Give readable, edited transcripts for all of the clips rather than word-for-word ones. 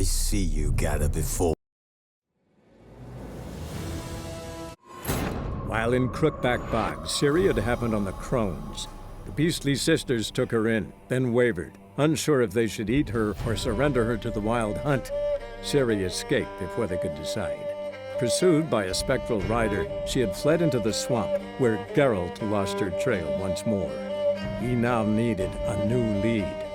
see you gather before. While in Crookback Bog, Ciri had happened on the Crones. The beastly sisters took her in, then wavered, unsure if they should eat her or surrender her to the Wild Hunt. Ciri escaped before they could decide. Pursued by a spectral rider, she had fled into the swamp, where Geralt lost her trail once more. He now needed a new lead.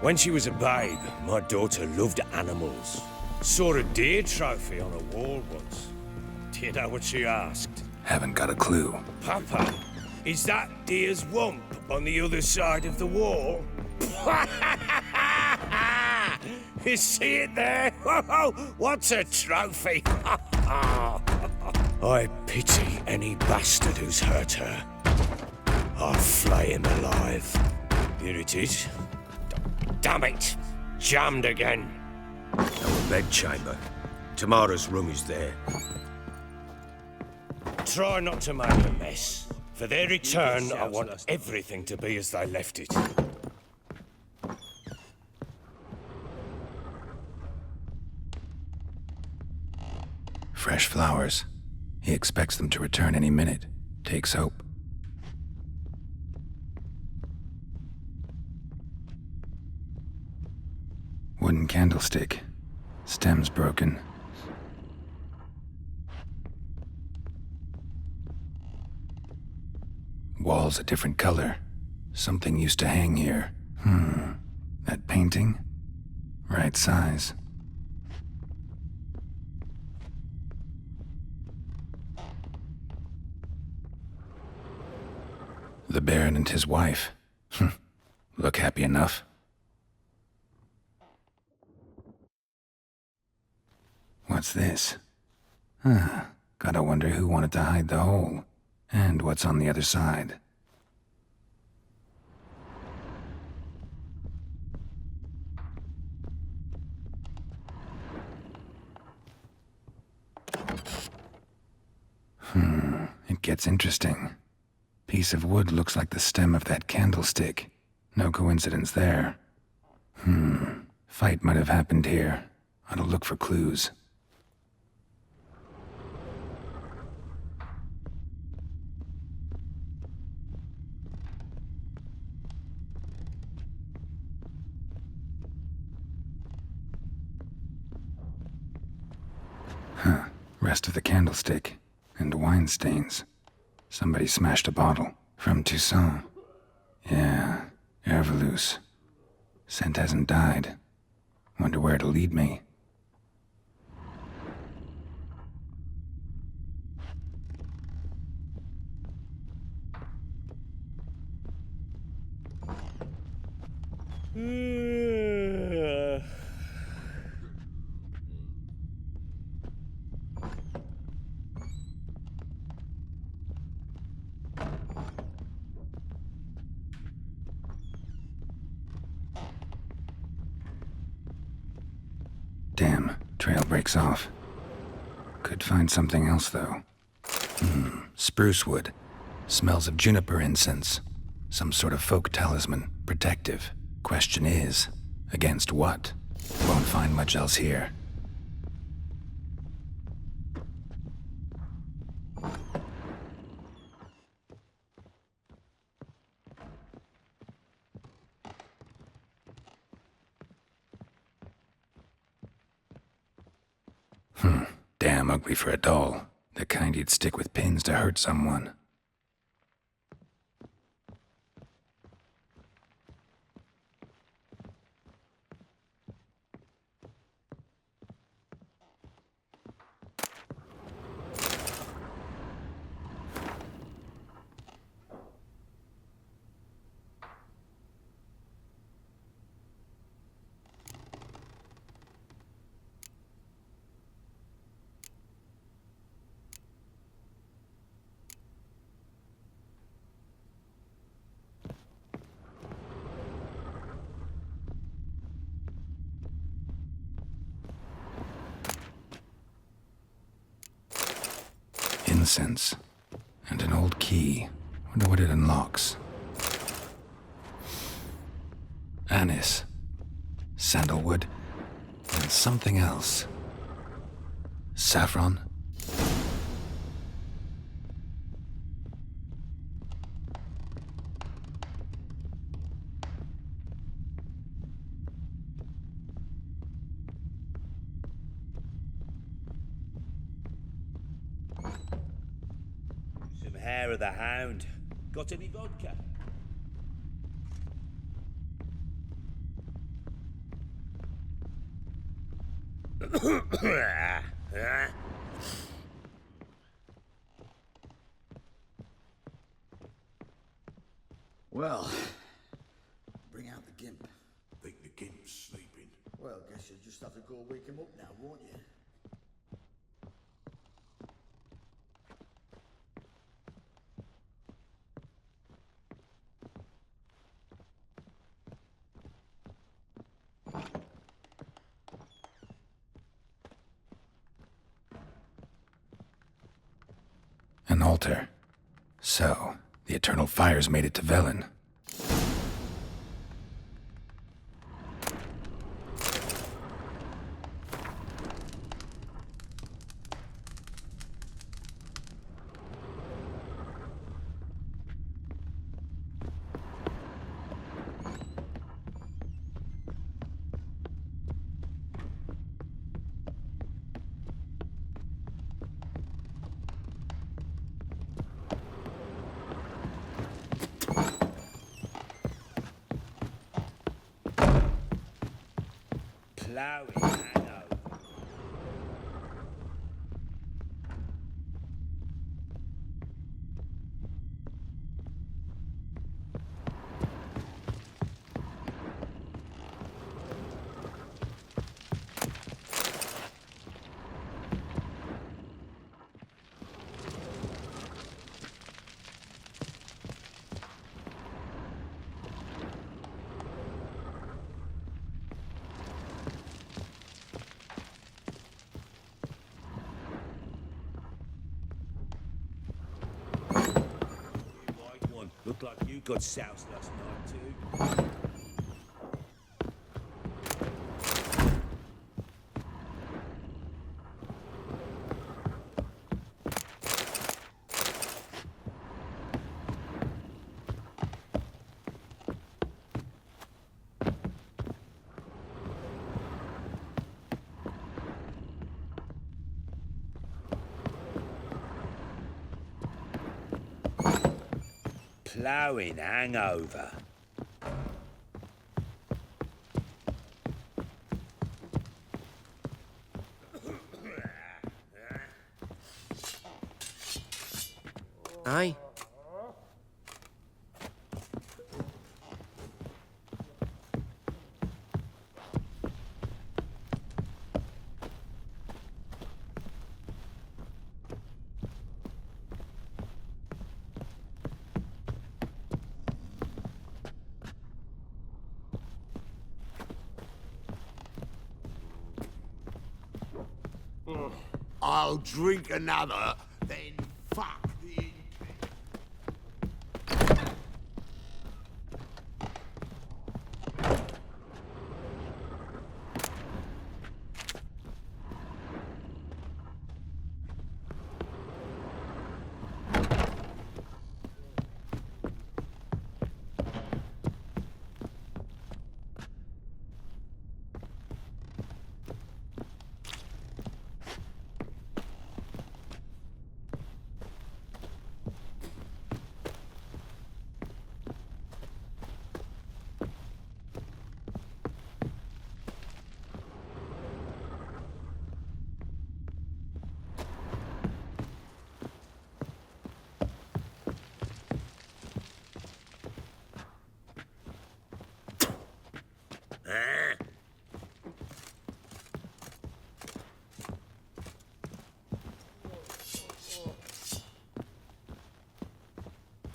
When she was a babe, my daughter loved animals. Saw a deer trophy on a wall once. Do you know what she asked? Haven't got a clue. Papa, is that deer's wump on the other side of the wall? You see it there? What's a trophy? I pity any bastard who's hurt her. I'll flay him alive. Here it is. Damn it! Jammed again. Our bedchamber. Tamara's room is there. Try not to make a mess. For their return, I want everything to be as they left it. Fresh flowers. He expects them to return any minute. Takes hope. Wooden candlestick. Stem's broken. Wall's a different color. Something used to hang here. That painting? Right size. The Baron and his wife. Look happy enough. What's this? Gotta wonder who wanted to hide the hole, and what's on the other side. It gets interesting. Piece of wood looks like the stem of that candlestick. No coincidence there. Fight might have happened here. Ought to look for clues. Rest of the candlestick. And wine stains. Somebody smashed a bottle. From Toussaint. Yeah, Herveloos. Scent hasn't died. Wonder where it'll lead me. Damn, trail breaks off. Could find something else, though. Spruce wood. Smells of juniper incense. Some sort of folk talisman. Protective. Question is, against what? Won't find much else here. damn ugly for a doll. The kind you'd stick with pins to hurt someone. Incense. And an old key. Wonder what it unlocks. Anise. Sandalwood. And something else. Saffron? Some hair of the hound. Got any vodka? Well, bring out the gimp. Think the gimp's sleeping. Well, guess you'll just have to go wake him up now, won't you? An altar. So, the eternal fires made it to Velen. Plowing hangover. Looked like you got soused last night too. Plowing hangover. Aye. I'll drink another, then fuck the ink.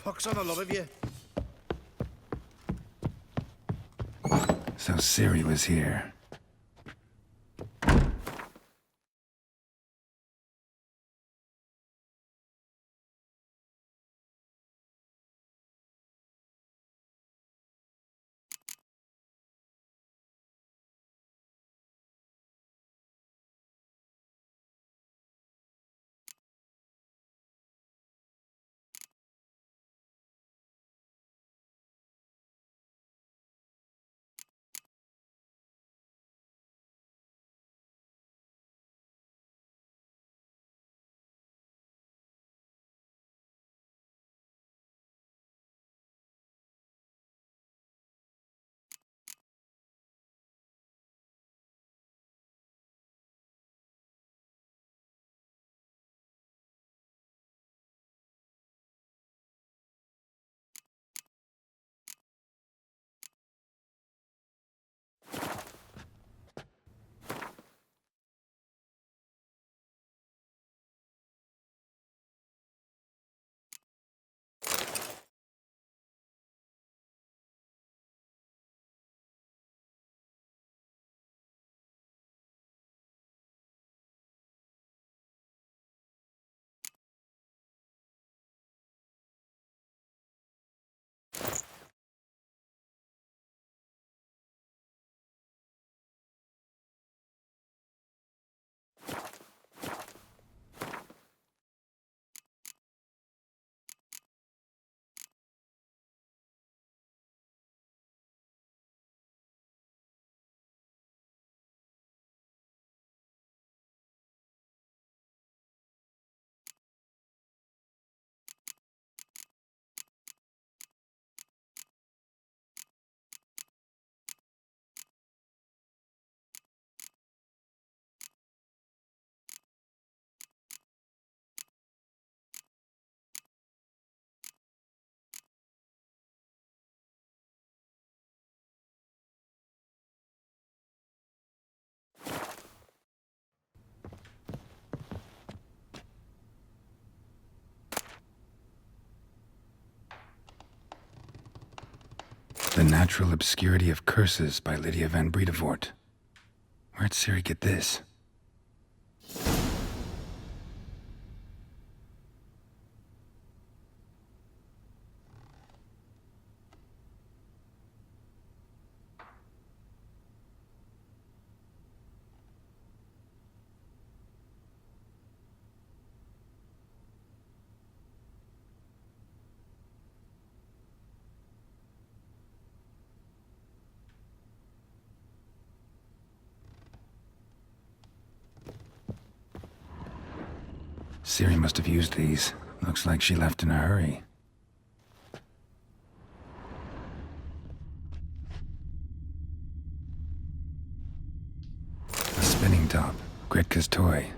Pox on the love of you. So Siri was here. The Natural Obscurity of Curses by Lydia van Bredevoort. Where'd Siri get this? Siri must have used these. Looks like she left in a hurry. A spinning top. Gretka's toy.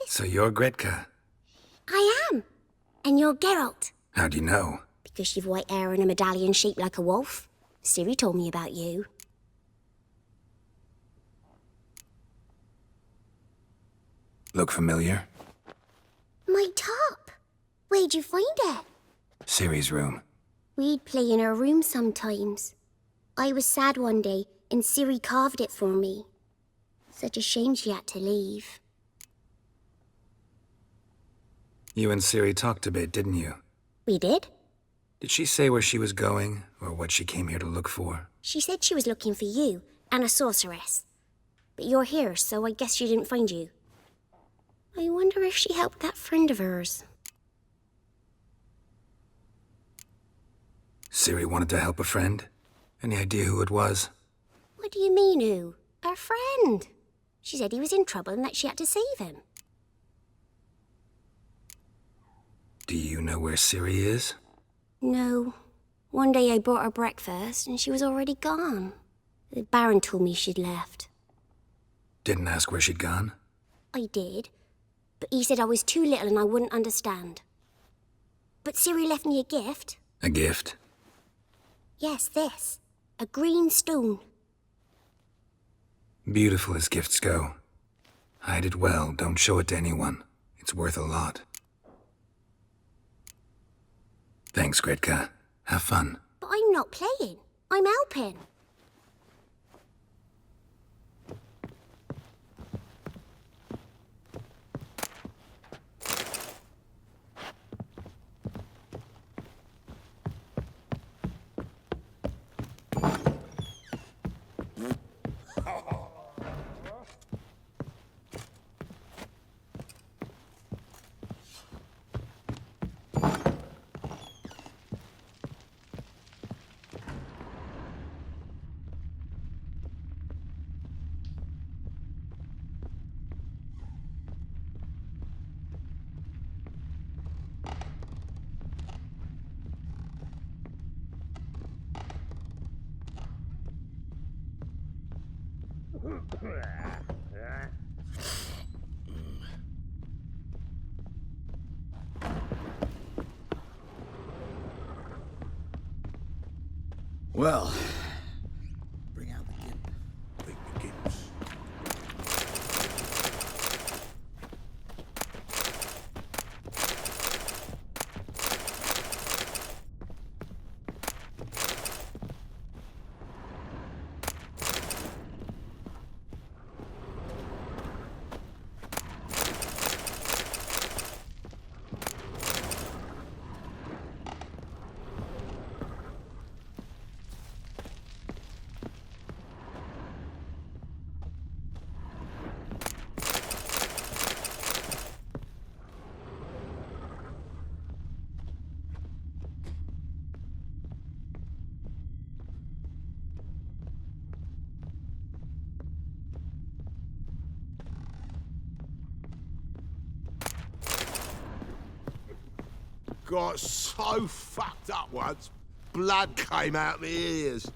So you're Gretka? I am. And you're Geralt. How do you know? Because you've white hair and a medallion shaped like a wolf. Siri told me about you. Look familiar? My top. Where'd you find it? Siri's room. We'd play in her room sometimes. I was sad one day, and Siri carved it for me. Such a shame she had to leave. You and Siri talked a bit, didn't you? We did? Did she say where she was going, or what she came here to look for? She said she was looking for you, and a sorceress. But you're here, so I guess she didn't find you. I wonder if she helped that friend of hers. Siri wanted to help a friend? Any idea who it was? What do you mean, who? Her friend. She said he was in trouble and that she had to save him. Do you know where Siri is? No. One day I brought her breakfast and she was already gone. The Baron told me she'd left. Didn't ask where she'd gone? I did, but he said I was too little and I wouldn't understand. But Siri left me a gift. A gift? Yes, this. A green stone. Beautiful as gifts go. Hide it well, don't show it to anyone. It's worth a lot. Thanks, Gretka. Have fun. But I'm not playing. I'm helping. Well, bring out the gimp. Bring the gimps. Got so fucked up once, blood came out my ears.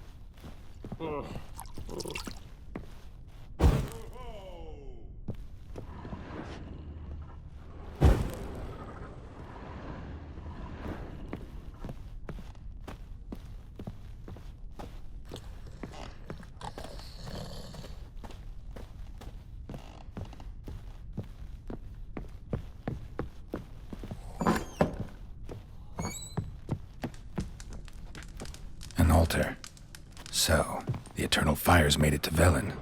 An altar. So, the Eternal Fires made it to Velen.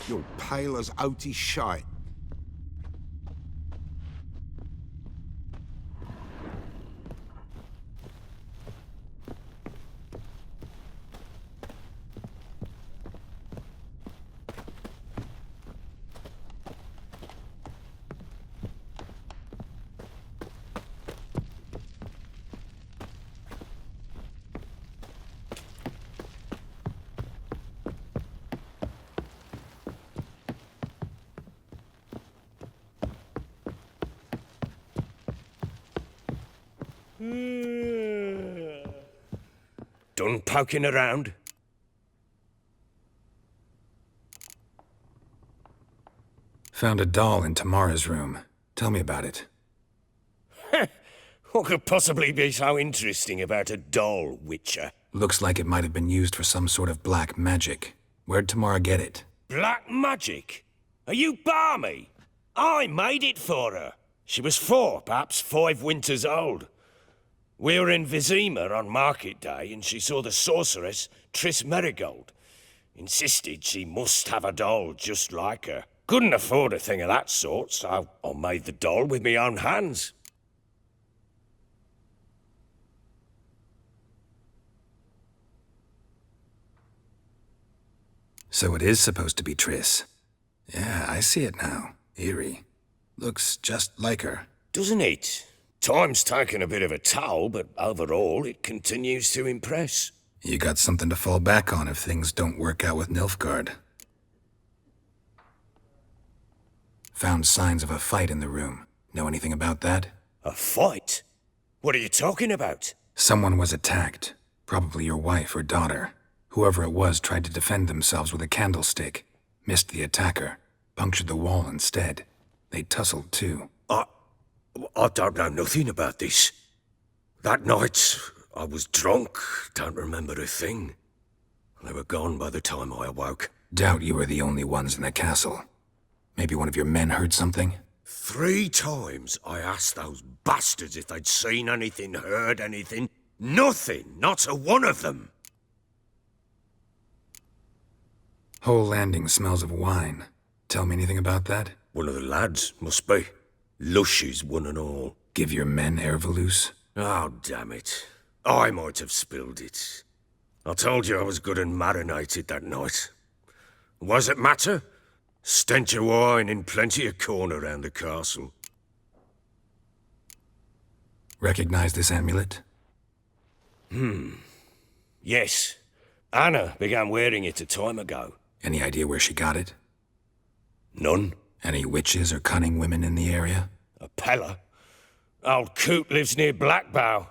You're pale as oaty shite. Done poking around? Found a doll in Tamara's room. Tell me about it. What could possibly be so interesting about a doll, Witcher? Looks like it might have been used for some sort of black magic. Where'd Tamara get it? Black magic? Are you balmy? I made it for her. She was 4, perhaps 5 winters old. We were in Vizima on market day, and she saw the sorceress, Triss Merigold. Insisted she must have a doll just like her. Couldn't afford a thing of that sort, so I made the doll with my own hands. So it is supposed to be Triss. Yeah, I see it now. Eerie. Looks just like her. Doesn't it? Time's taken a bit of a toll, but overall it continues to impress. You got something to fall back on if things don't work out with Nilfgaard. Found signs of a fight in the room. Know anything about that? A fight? What are you talking about? Someone was attacked. Probably your wife or daughter. Whoever it was tried to defend themselves with a candlestick. Missed the attacker. Punctured the wall instead. They tussled too. I don't know nothing about this. That night, I was drunk, don't remember a thing. They were gone by the time I awoke. Doubt you were the only ones in the castle. Maybe one of your men heard something? 3 times I asked those bastards if they'd seen anything, heard anything. Nothing, not a one of them. Whole landing smells of wine. Tell me anything about that? One of the lads, must be. Lushes, one and all. Give your men Ervalus? Oh, damn it. I might have spilled it. I told you I was good and marinated that night. Was it matter? Stench of wine in plenty of corn around the castle. Recognize this amulet? Yes. Anna began wearing it a time ago. Any idea where she got it? None. Any witches or cunning women in the area? A Pella. Old Coot lives near Blackbow.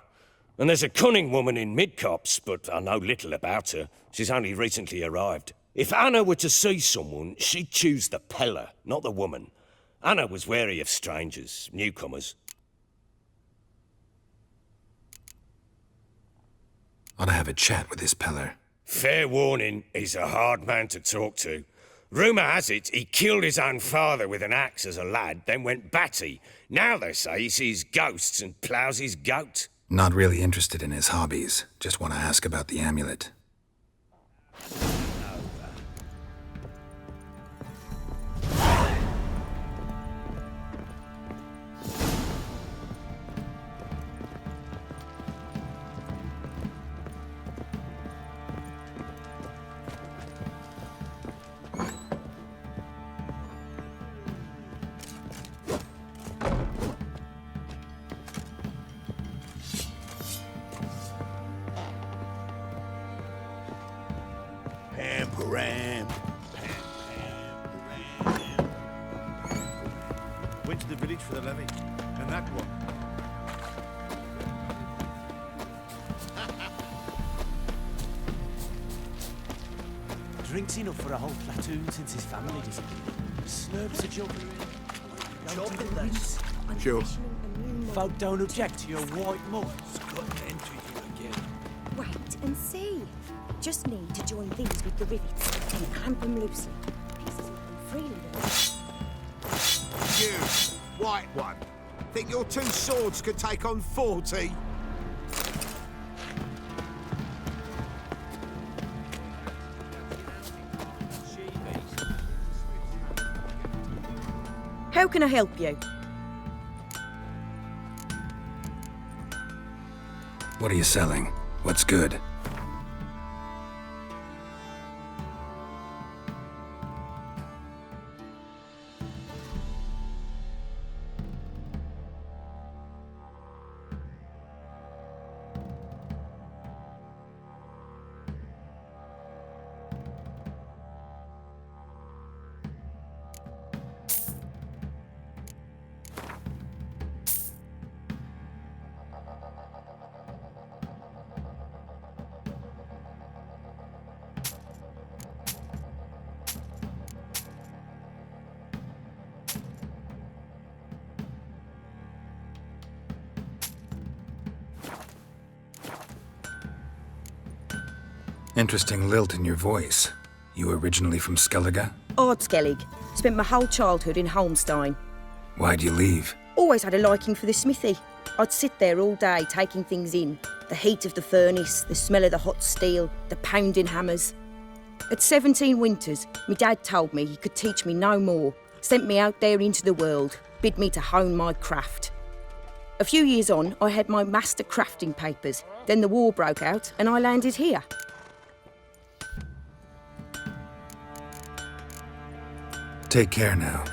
And there's a cunning woman in Midcops, but I know little about her. She's only recently arrived. If Anna were to see someone, she'd choose the Pella, not the woman. Anna was wary of strangers, newcomers. Ought to have a chat with this Peller. Fair warning, he's a hard man to talk to. Rumour has it he killed his own father with an axe as a lad, then went batty. Now they say he sees ghosts and ploughs his goat. Not really interested in his hobbies. Just want to ask about the amulet. Went to the village for the levy, and that one. Drinks enough for a whole platoon since his family disappeared. Slurps a jug. Sure. Folk don't object to your white mug. Wait and see. Just need to join these with the rivets and clamp them loosely. Pieces of them freely. You, white one. Think your 2 swords could take on 40? How can I help you? What are you selling? What's good? Interesting lilt in your voice. You originally from Skellige? Ardskellig. Spent my whole childhood in Holmstein. Why'd you leave? Always had a liking for the smithy. I'd sit there all day taking things in. The heat of the furnace, the smell of the hot steel, the pounding hammers. At 17 winters, my dad told me he could teach me no more. Sent me out there into the world, bid me to hone my craft. A few years on, I had my master crafting papers. Then the war broke out and I landed here. Take care now.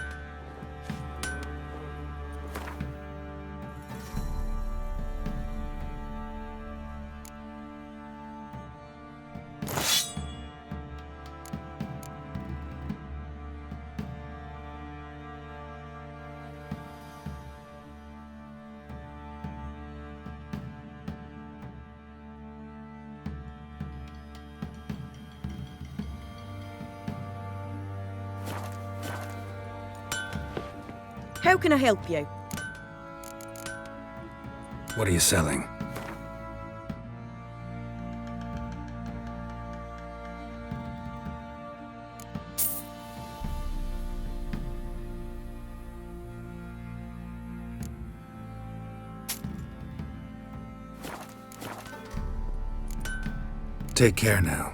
How can I help you? What are you selling? Take care now.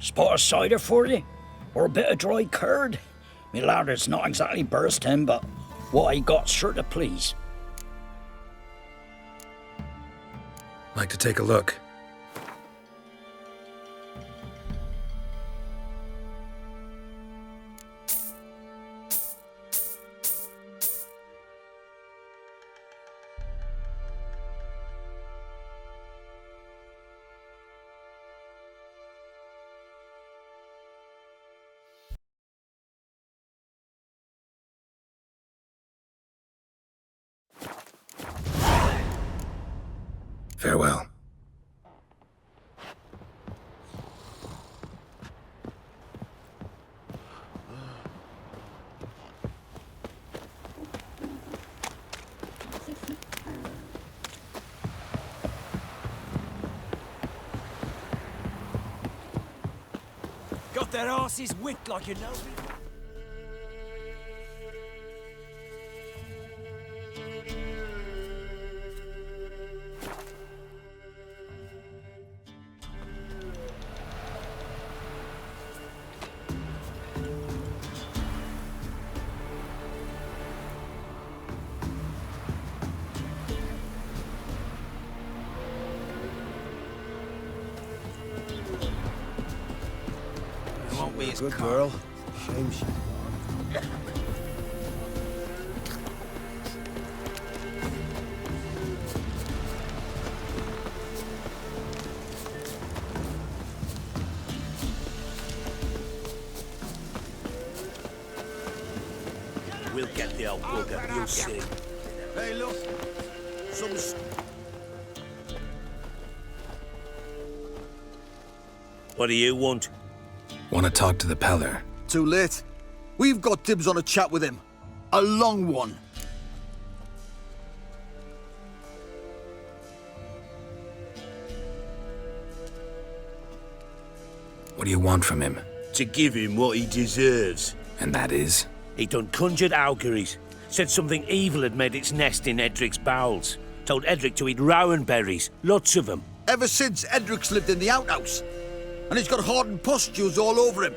Spot of cider for you? Or a bit of dry curd? Me ladder's not exactly bursting, but what I got's sure to please. Like to take a look? Farewell. Got their asses whipped like you know. Good girl. Shame she... We'll get the old bugger, you'll see. Hey, look. What do you want? Want to talk to the Peller? Too late. We've got dibs on a chat with him. A long one. What do you want from him? To give him what he deserves. And that is? He done conjured auguries. Said something evil had made its nest in Edric's bowels. Told Edric to eat rowan berries, lots of them. Ever since Edric's lived in the outhouse. And he's got hardened pustules all over him.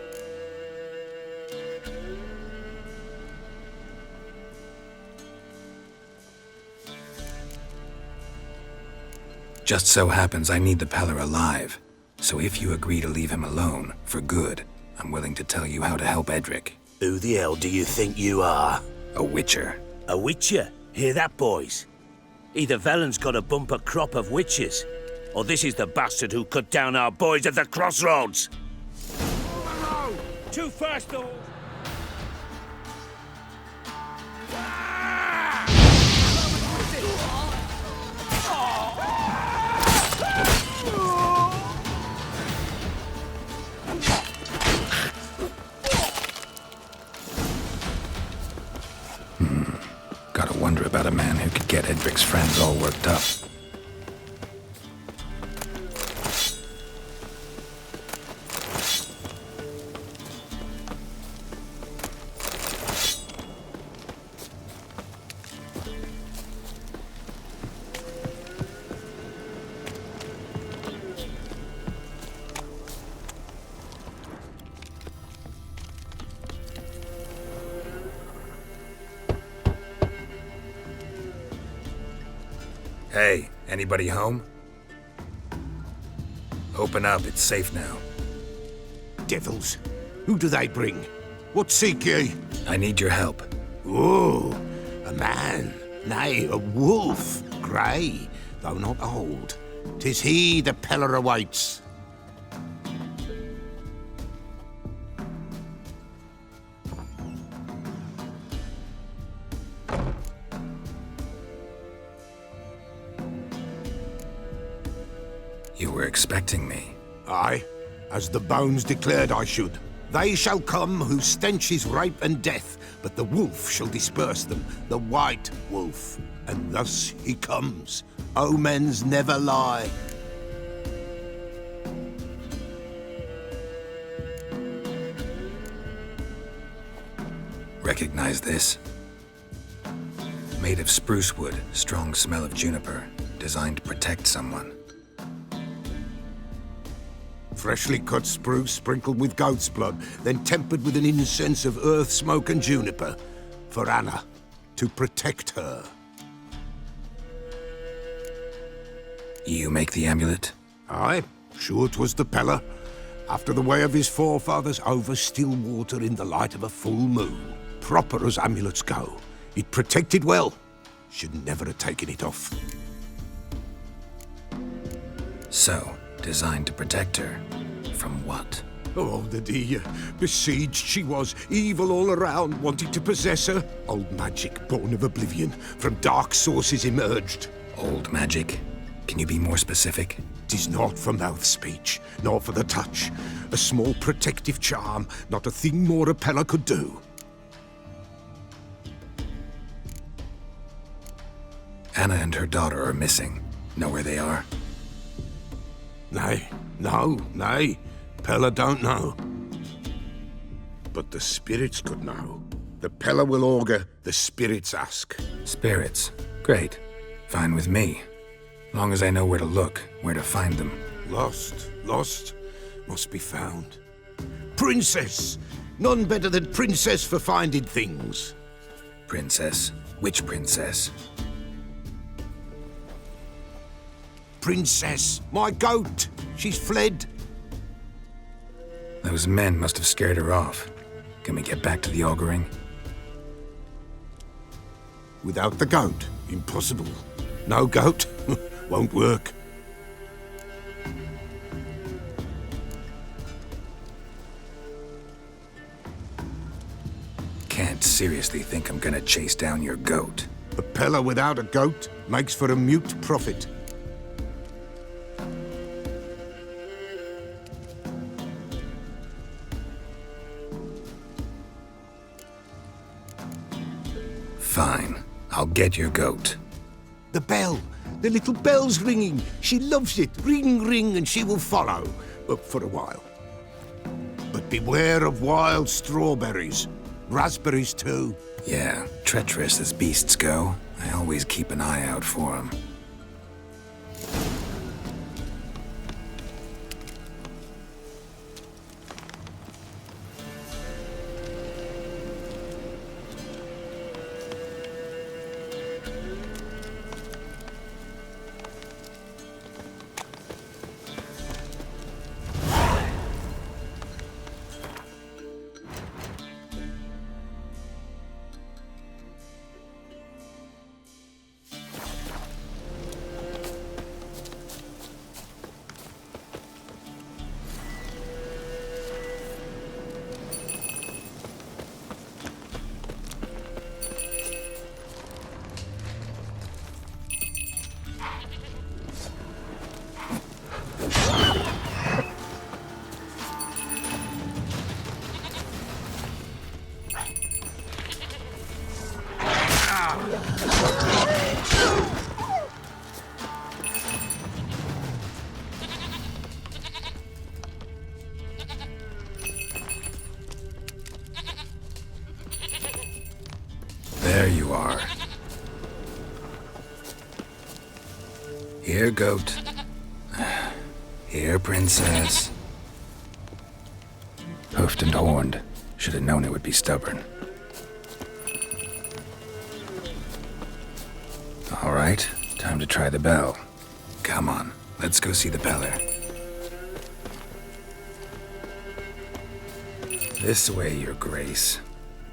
Just so happens I need the Peller alive. So if you agree to leave him alone, for good, I'm willing to tell you how to help Edric. Who the hell do you think you are? A witcher. A witcher? Hear that, boys? Either Velen's got a bumper crop of witches, or this is the bastard who cut down our boys at the crossroads. Too fast, though. Gotta wonder about a man who could get Edric's friends all worked up. Hey, anybody home? Open up, it's safe now. Devils. Who do they bring? What seek ye? I need your help. Oh, a man. Nay, a wolf. Grey, though not old. 'Tis he the Peller awaits. You were expecting me. Aye, as the bones declared I should. They shall come whose stench is rape and death, but the wolf shall disperse them, the white wolf. And thus he comes. Omens never lie. Recognize this? Made of spruce wood, strong smell of juniper, designed to protect someone. Freshly cut spruce sprinkled with goat's blood, then tempered with an incense of earth, smoke and juniper. For Anna, to protect her. You make the amulet? Aye, sure 'twas the Peller. After the way of his forefathers, over still water in the light of a full moon. Proper as amulets go. It protected well. Should never have taken it off. So, designed to protect her. From what? Oh, the dear. Besieged she was, evil all around, wanting to possess her. Old magic, born of oblivion, from dark sources emerged. Old magic? Can you be more specific? 'Tis not for mouth speech, nor for the touch. A small protective charm, not a thing more a Peller could do. Anna and her daughter are missing. Know where they are? Nay, nay. Peller don't know. But the spirits could know. The Peller will augur, the spirits ask. Spirits? Great. Fine with me. Long as I know where to look, where to find them. Lost, must be found. Princess! None better than Princess for finding things. Princess? Which princess? Princess, my goat! She's fled. Those men must have scared her off. Can we get back to the auguring? Without the goat, impossible. No goat, won't work. Can't seriously think I'm gonna chase down your goat. A Peller without a goat makes for a mute prophet. Fine. I'll get your goat. The bell! The little bell's ringing. She loves it. Ring, ring, and she will follow. But for a while. but beware of wild strawberries. Raspberries, too. Yeah, treacherous as beasts go. I always keep an eye out for them. There you are. Here, goat. Here, princess. Hoofed and horned. Should have known it would be stubborn. All right, time to try the bell. Come on, let's go see the beller. This way, Your Grace.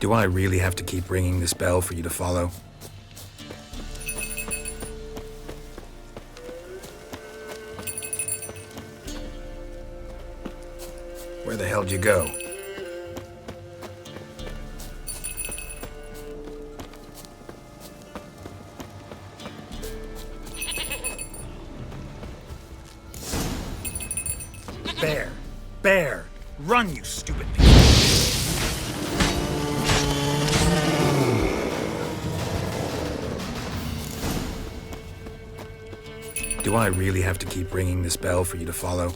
Do I really have to keep ringing this bell for you to follow? Where the hell'd you go? Bear! Run, you stupid piece! Do I really have to keep ringing this bell for you to follow?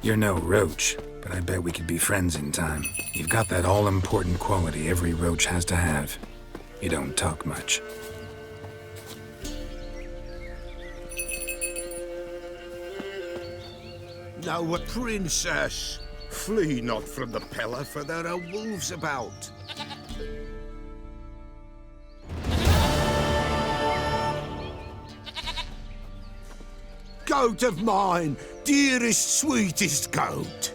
You're no roach, but I bet we could be friends in time. You've got that all-important quality every roach has to have. You don't talk much. Now, a princess, flee not from the pillar, for there are wolves about. Goat of mine, dearest, sweetest goat.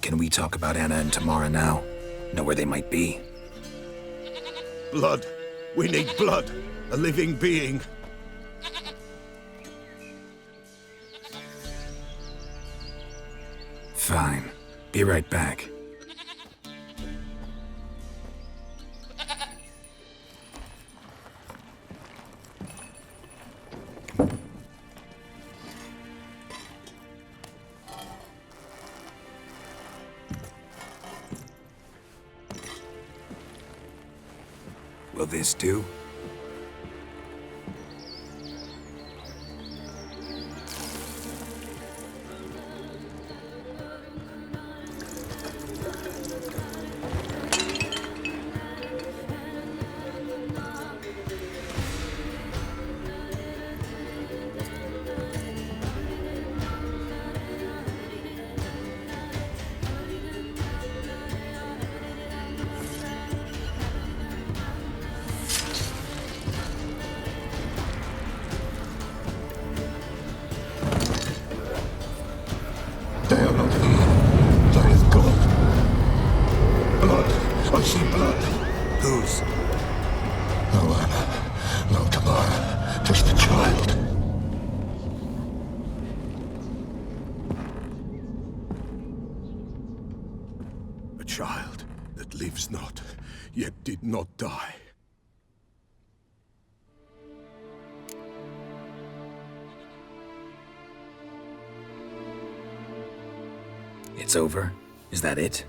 Can we talk about Anna and Tamara now? Know where they might be? Blood. We need blood. A living being. Fine. Be right back. Will this do? A child that lives not, yet did not die. It's over? Is that it?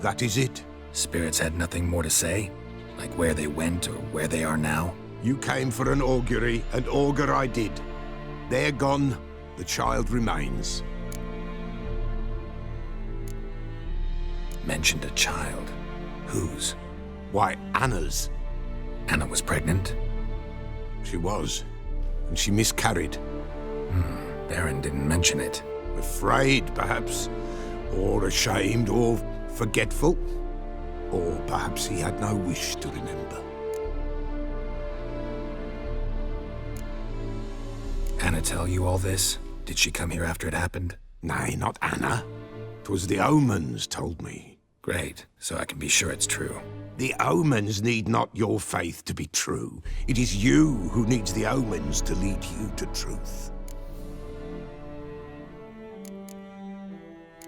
That is it. Spirits had nothing more to say? Like where they went or where they are now? You came for an augury, and augur I did. They're gone, the child remains. Mentioned a child. Whose? Why, Anna's. Anna was pregnant? She was, and she miscarried. Baron didn't mention it. Afraid, perhaps, or ashamed, or forgetful. Or perhaps he had no wish to remember. Anna tell you all this? Did she come here after it happened? Nay, not Anna. 'Twas the omens told me. Great, so I can be sure it's true. The omens need not your faith to be true. It is you who needs the omens to lead you to truth.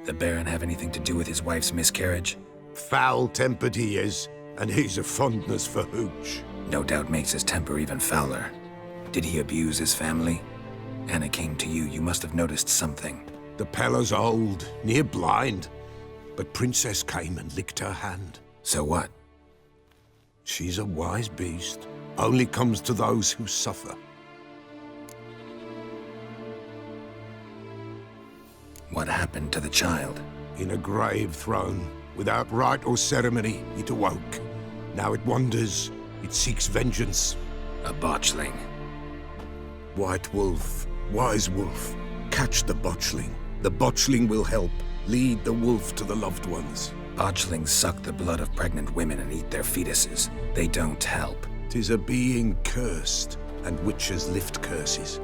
The Baron have anything to do with his wife's miscarriage? Foul-tempered he is, and he's a fondness for hooch. No doubt makes his temper even fouler. Did he abuse his family? Anna came to you, you must have noticed something. The Pella's old, near blind, but Princess came and licked her hand. So what? She's a wise beast, only comes to those who suffer. What happened to the child? In a grave thrown, without rite or ceremony, it awoke. Now it wanders, it seeks vengeance. A botchling. White wolf, wise wolf, catch the botchling. The botchling will help, lead the wolf to the loved ones. Botchlings suck the blood of pregnant women and eat their fetuses. They don't help. 'Tis a being cursed, and witches lift curses.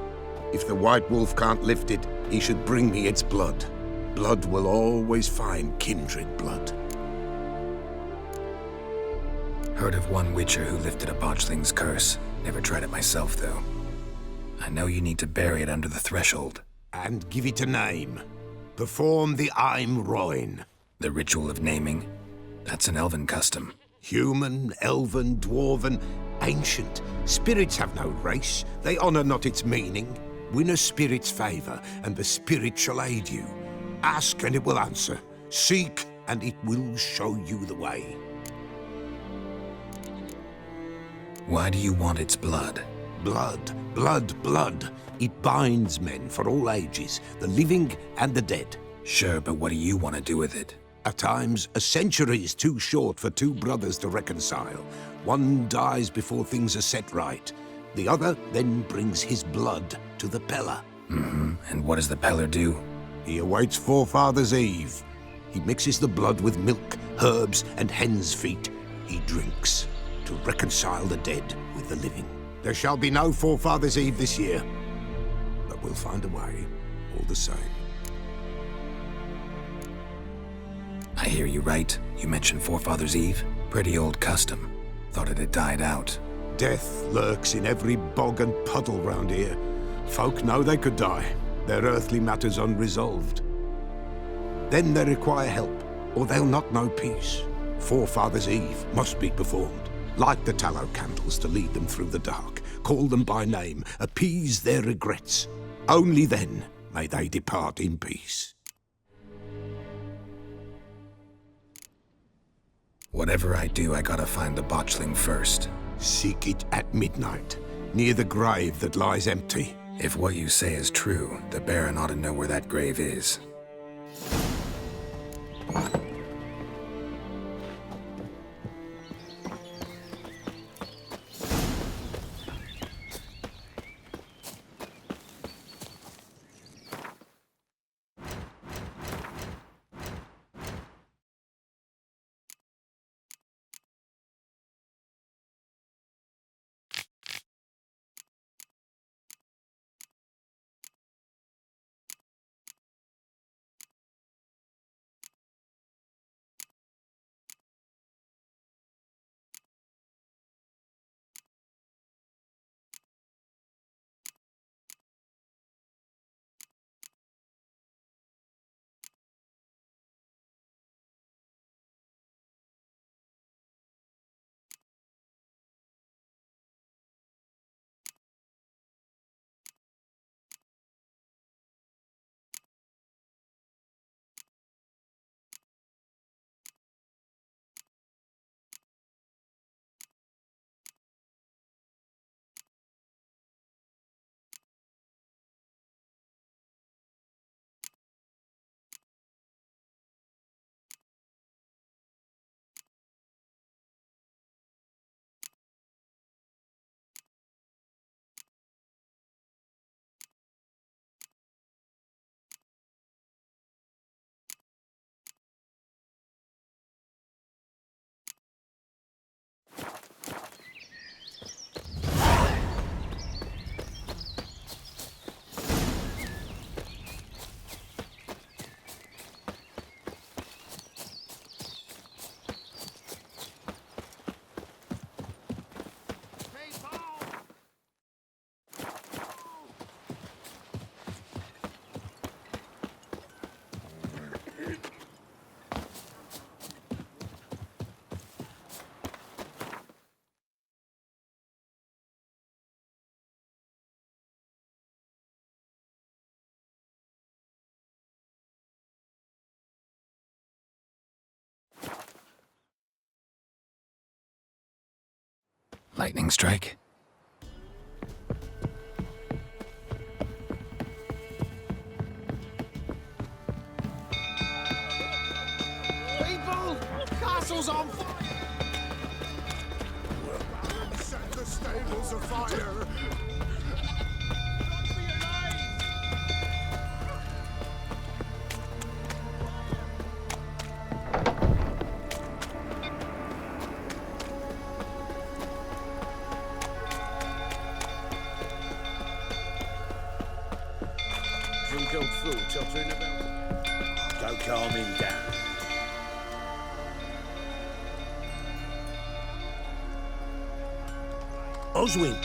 If the white wolf can't lift it, he should bring me its blood. Blood will always find kindred blood. Heard of one witcher who lifted a botchling's curse. Never tried it myself, though. I know you need to bury it under the threshold. And give it a name. Perform the Aim Roin. The ritual of naming? That's an elven custom. Human, elven, dwarven, ancient. Spirits have no race. They honor not its meaning. Win a spirit's favor, and the spirit shall aid you. Ask, and it will answer. Seek, and it will show you the way. Why do you want its blood? Blood, blood, blood. It binds men for all ages, the living and the dead. Sure, but what do you want to do with it? At times, a century is too short for two brothers to reconcile. One dies before things are set right. The other then brings his blood to the Pella. And what does the Peller do? He awaits Forefather's Eve. He mixes the blood with milk, herbs, and hen's feet. He drinks to reconcile the dead with the living. There shall be no Forefather's Eve this year, but we'll find a way, all the same. I hear you right. You mentioned Forefather's Eve. Pretty old custom. Thought it had died out. Death lurks in every bog and puddle round here. Folk know they could die, their earthly matters unresolved. Then they require help, or they'll not know peace. Forefather's Eve must be performed. Light the tallow candles to lead them through the dark. Call them by name, appease their regrets. Only then may they depart in peace. Whatever I do, I gotta find the botchling first. Seek it at midnight, near the grave that lies empty. If what you say is true, the Baron ought to know where that grave is. Lightning strike? People! Castle's on fire! Set the stables afire! Drink old fool tottering about. Don't calm him down. Oswin!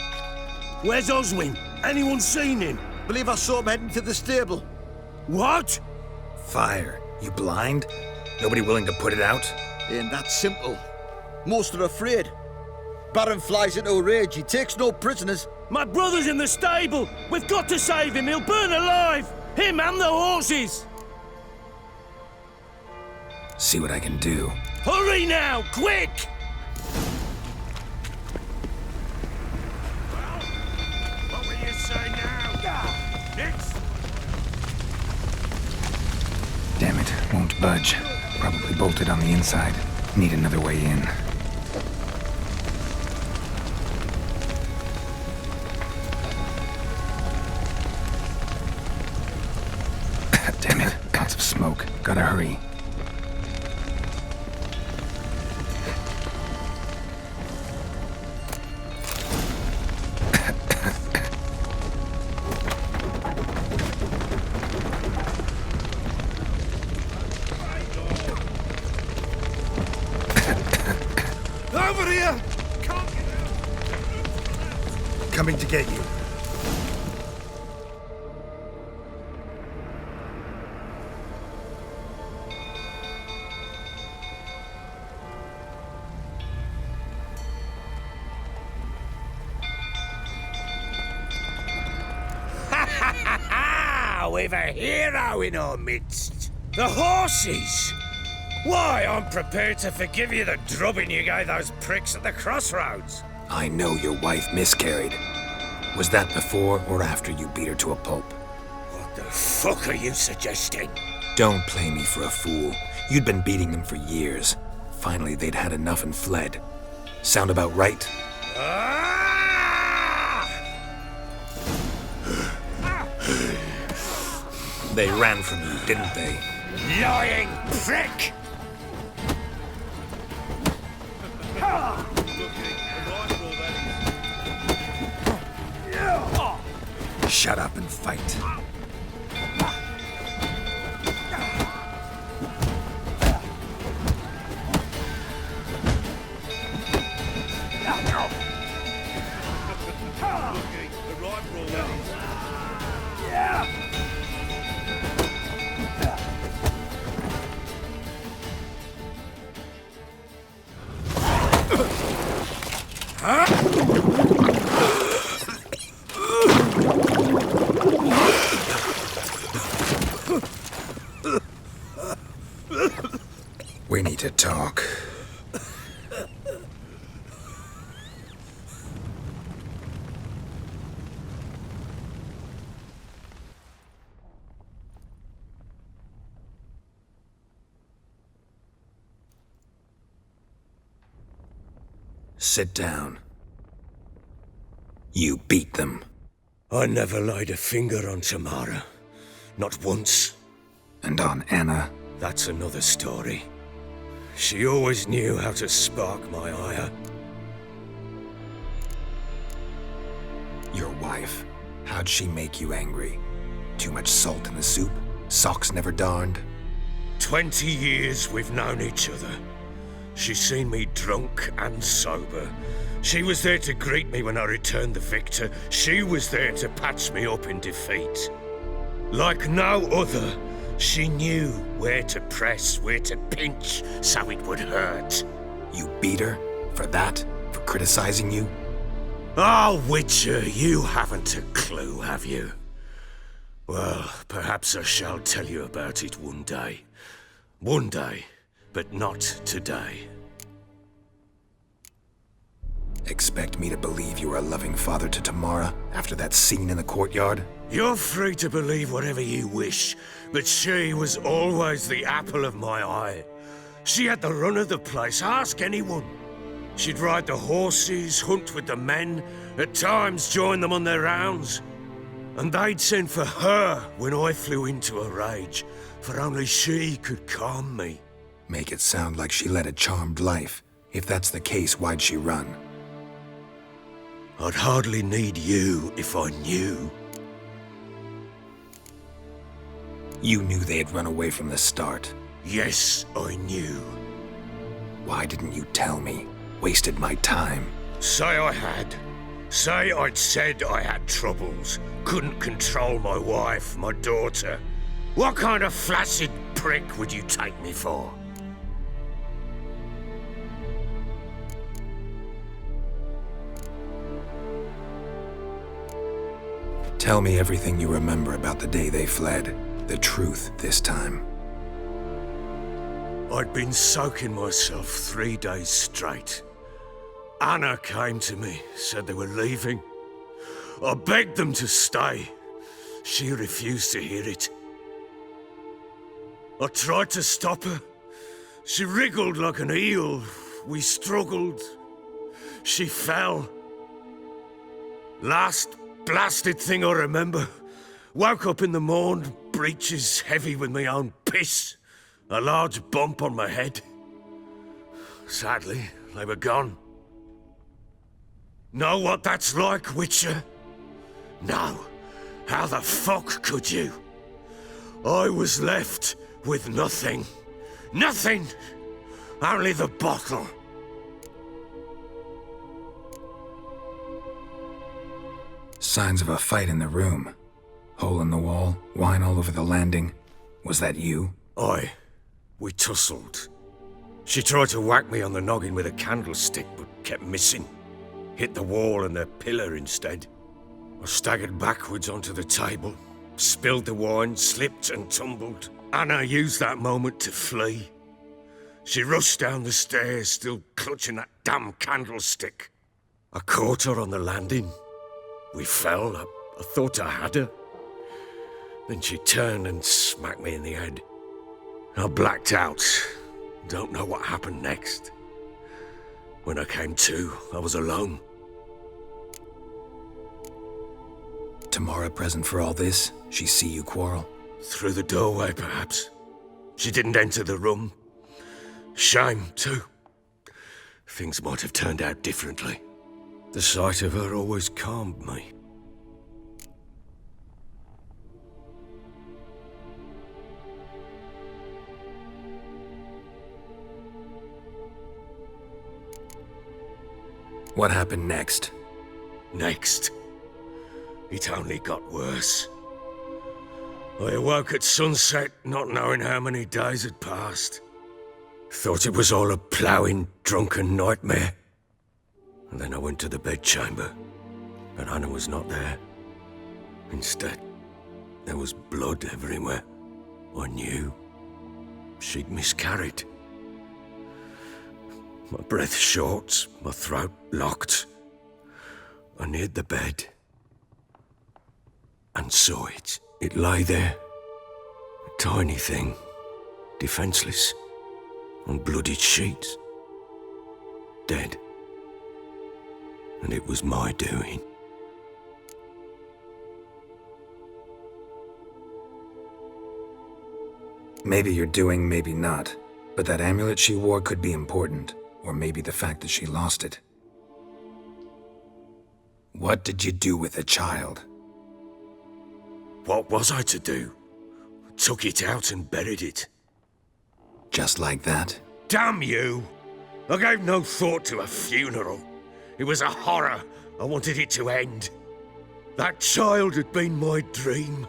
Where's Oswin? Anyone seen him? Believe I saw him heading to the stable. What? Fire. You blind? Nobody willing to put it out? Ain't that simple. Most are afraid. Baron flies into a rage. He takes no prisoners. My brother's in the stable! We've got to save him! He'll burn alive! Him and the horses! See what I can do. Hurry now! Quick! What will you say now? Next! Damn it, won't budge. Probably bolted on the inside. Need another way in. Damn it, lots of smoke. Gotta hurry. Over here! Coming to get you. We've a hero in our midst. The horses! Why, I'm prepared to forgive you the drubbing you gave those pricks at the crossroads. I know your wife miscarried. Was that before or after you beat her to a pulp? What the fuck are you suggesting? Don't play me for a fool. You'd been beating them for years. Finally, they'd had enough and fled. Sound about right? They ran from you, didn't they? Lying prick! Shut up and fight. We need to talk. Sit down. You beat them. I never laid a finger on Tamara. Not once. And on Anna? That's another story. She always knew how to spark my ire. Your wife. How'd she make you angry? Too much salt in the soup? Socks never darned? 20 years we've known each other. She's seen me drunk and sober. She was there to greet me when I returned the victor. She was there to patch me up in defeat. Like no other, she knew where to press, where to pinch, so it would hurt. You beat her? For that? For criticizing you? Oh, Witcher, you haven't a clue, have you? Well, perhaps I shall tell you about it one day. One day, but not today. Expect me to believe you are a loving father to Tamara after that scene in the courtyard? You're free to believe whatever you wish, but she was always the apple of my eye. She had the run of the place, ask anyone. She'd ride the horses, hunt with the men, at times join them on their rounds. And they'd send for her when I flew into a rage, for only she could calm me. Make it sound like she led a charmed life. If that's the case, why'd she run? I'd hardly need you if I knew. You knew they had run away from the start. Yes, I knew. Why didn't you tell me? Wasted my time. Say I had. Say I'd said I had troubles. Couldn't control my wife, my daughter. What kind of flaccid prick would you take me for? Tell me everything you remember about the day they fled. The truth this time. I'd been soaking myself 3 days straight. Anna came to me, said they were leaving. I begged them to stay. She refused to hear it. I tried to stop her. She wriggled like an eel. We struggled. She fell. Last blasted thing I remember. Woke up in the morn, breeches heavy with my own piss. A large bump on my head. Sadly, they were gone. Know what that's like, Witcher? No. How the fuck could you? I was left with nothing. Nothing! Only the bottle. Signs of a fight in the room. Hole in the wall, wine all over the landing. Was that you? Aye. We tussled. She tried to whack me on the noggin with a candlestick, but kept missing. Hit the wall and the pillar instead. I staggered backwards onto the table, spilled the wine, slipped and tumbled. Anna used that moment to flee. She rushed down the stairs, still clutching that damn candlestick. I caught her on the landing. We fell. I thought I had her. Then she turned and smacked me in the head. I blacked out. Don't know what happened next. When I came to, I was alone. Tamara present for all this? She see you quarrel? Through the doorway, perhaps. She didn't enter the room. Shame, too. Things might have turned out differently. The sight of her always calmed me. What happened next? Next? It only got worse. I awoke at sunset, not knowing how many days had passed. Thought it was all a ploughing, drunken nightmare. And then I went to the bedchamber, but Anna was not there. Instead, there was blood everywhere. I knew she'd miscarried. My breath short, my throat locked. I neared the bed and saw it. It lay there, a tiny thing, defenseless, on bloodied sheets, dead. And it was my doing. Maybe you're doing, maybe not. But that amulet she wore could be important. Or maybe the fact that she lost it. What did you do with the child? What was I to do? Took it out and buried it. Just like that? Damn you! I gave no thought to a funeral. It was a horror. I wanted it to end. That child had been my dream.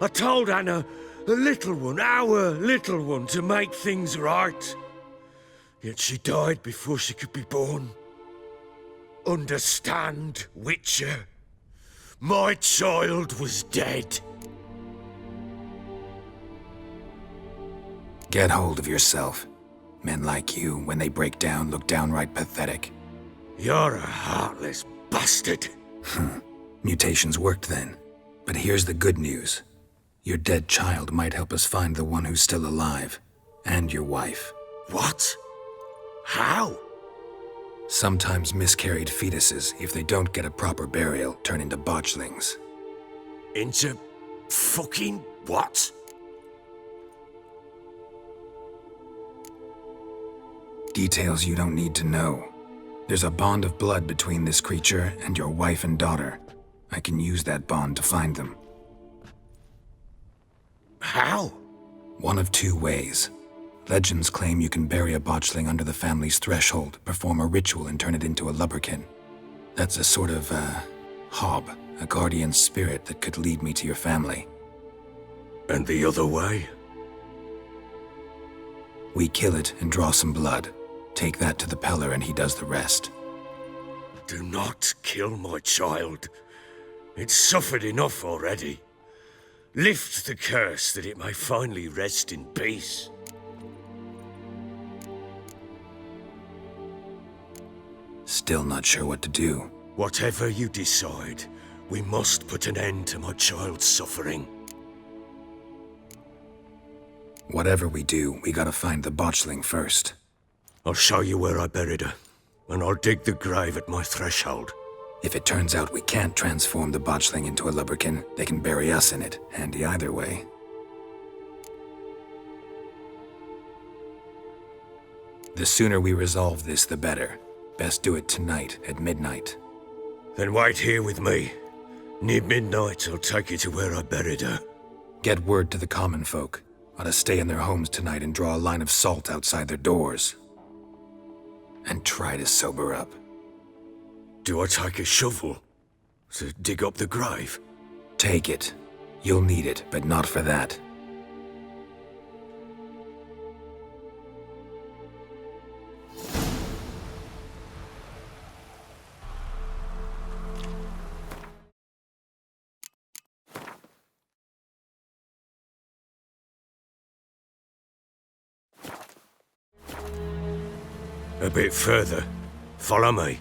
I told Anna, the little one, our little one, to make things right. Yet she died before she could be born. Understand, Witcher? My child was dead. Get hold of yourself. Men like you, when they break down, look downright pathetic. You're a heartless bastard. Mutations worked then. But here's the good news. Your dead child might help us find the one who's still alive. And your wife. What? How? Sometimes miscarried fetuses, if they don't get a proper burial, turn into botchlings. Into fucking what? Details you don't need to know. There's a bond of blood between this creature and your wife and daughter. I can use that bond to find them. How? One of two ways. Legends claim you can bury a botchling under the family's threshold, perform a ritual and turn it into a lubberkin. That's a sort of, hob, a guardian spirit that could lead me to your family. And the other way? We kill it and draw some blood. Take that to the Peller and he does the rest. Do not kill my child. It's suffered enough already. Lift the curse that it may finally rest in peace. Still not sure what to do. Whatever you decide, we must put an end to my child's suffering. Whatever we do, we gotta find the botchling first. I'll show you where I buried her, and I'll dig the grave at my threshold. If it turns out we can't transform the botchling into a lubberkin, they can bury us in it. Handy either way. The sooner we resolve this, the better. Best do it tonight, at midnight. Then wait here with me. Near midnight, I'll take you to where I buried her. Get word to the common folk. Ought to stay in their homes tonight and draw a line of salt outside their doors. And try to sober up. Do I take a shovel to dig up the grave? Take it. You'll need it, but not for that. A bit further. Follow me.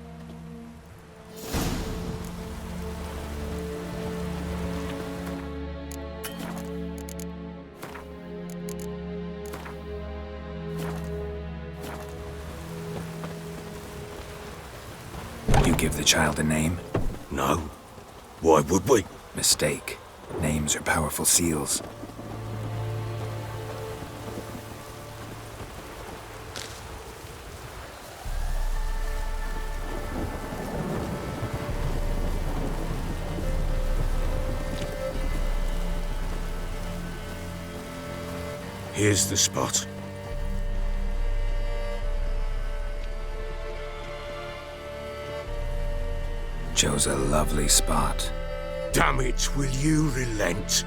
You give the child a name? No. Why would we? Mistake. Names are powerful seals. Here's the spot. Chose a lovely spot. Damn it, will you relent?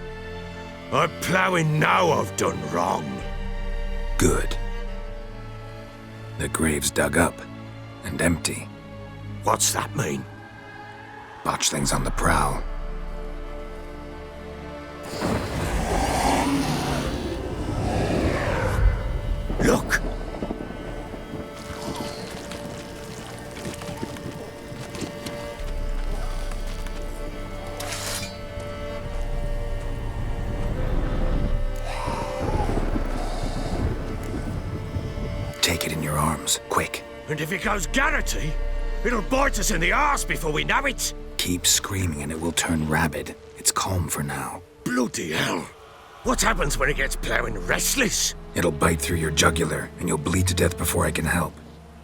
I'm ploughing now I've done wrong. Good. The grave's dug up and empty. What's that mean? Botchling's on the prowl. Look! Take it in your arms, quick. And if it goes Garrity, it'll bite us in the arse before we know it. Keep screaming and it will turn rabid. It's calm for now. Bloody hell. What happens when it gets ploughing restless? It'll bite through your jugular, and you'll bleed to death before I can help.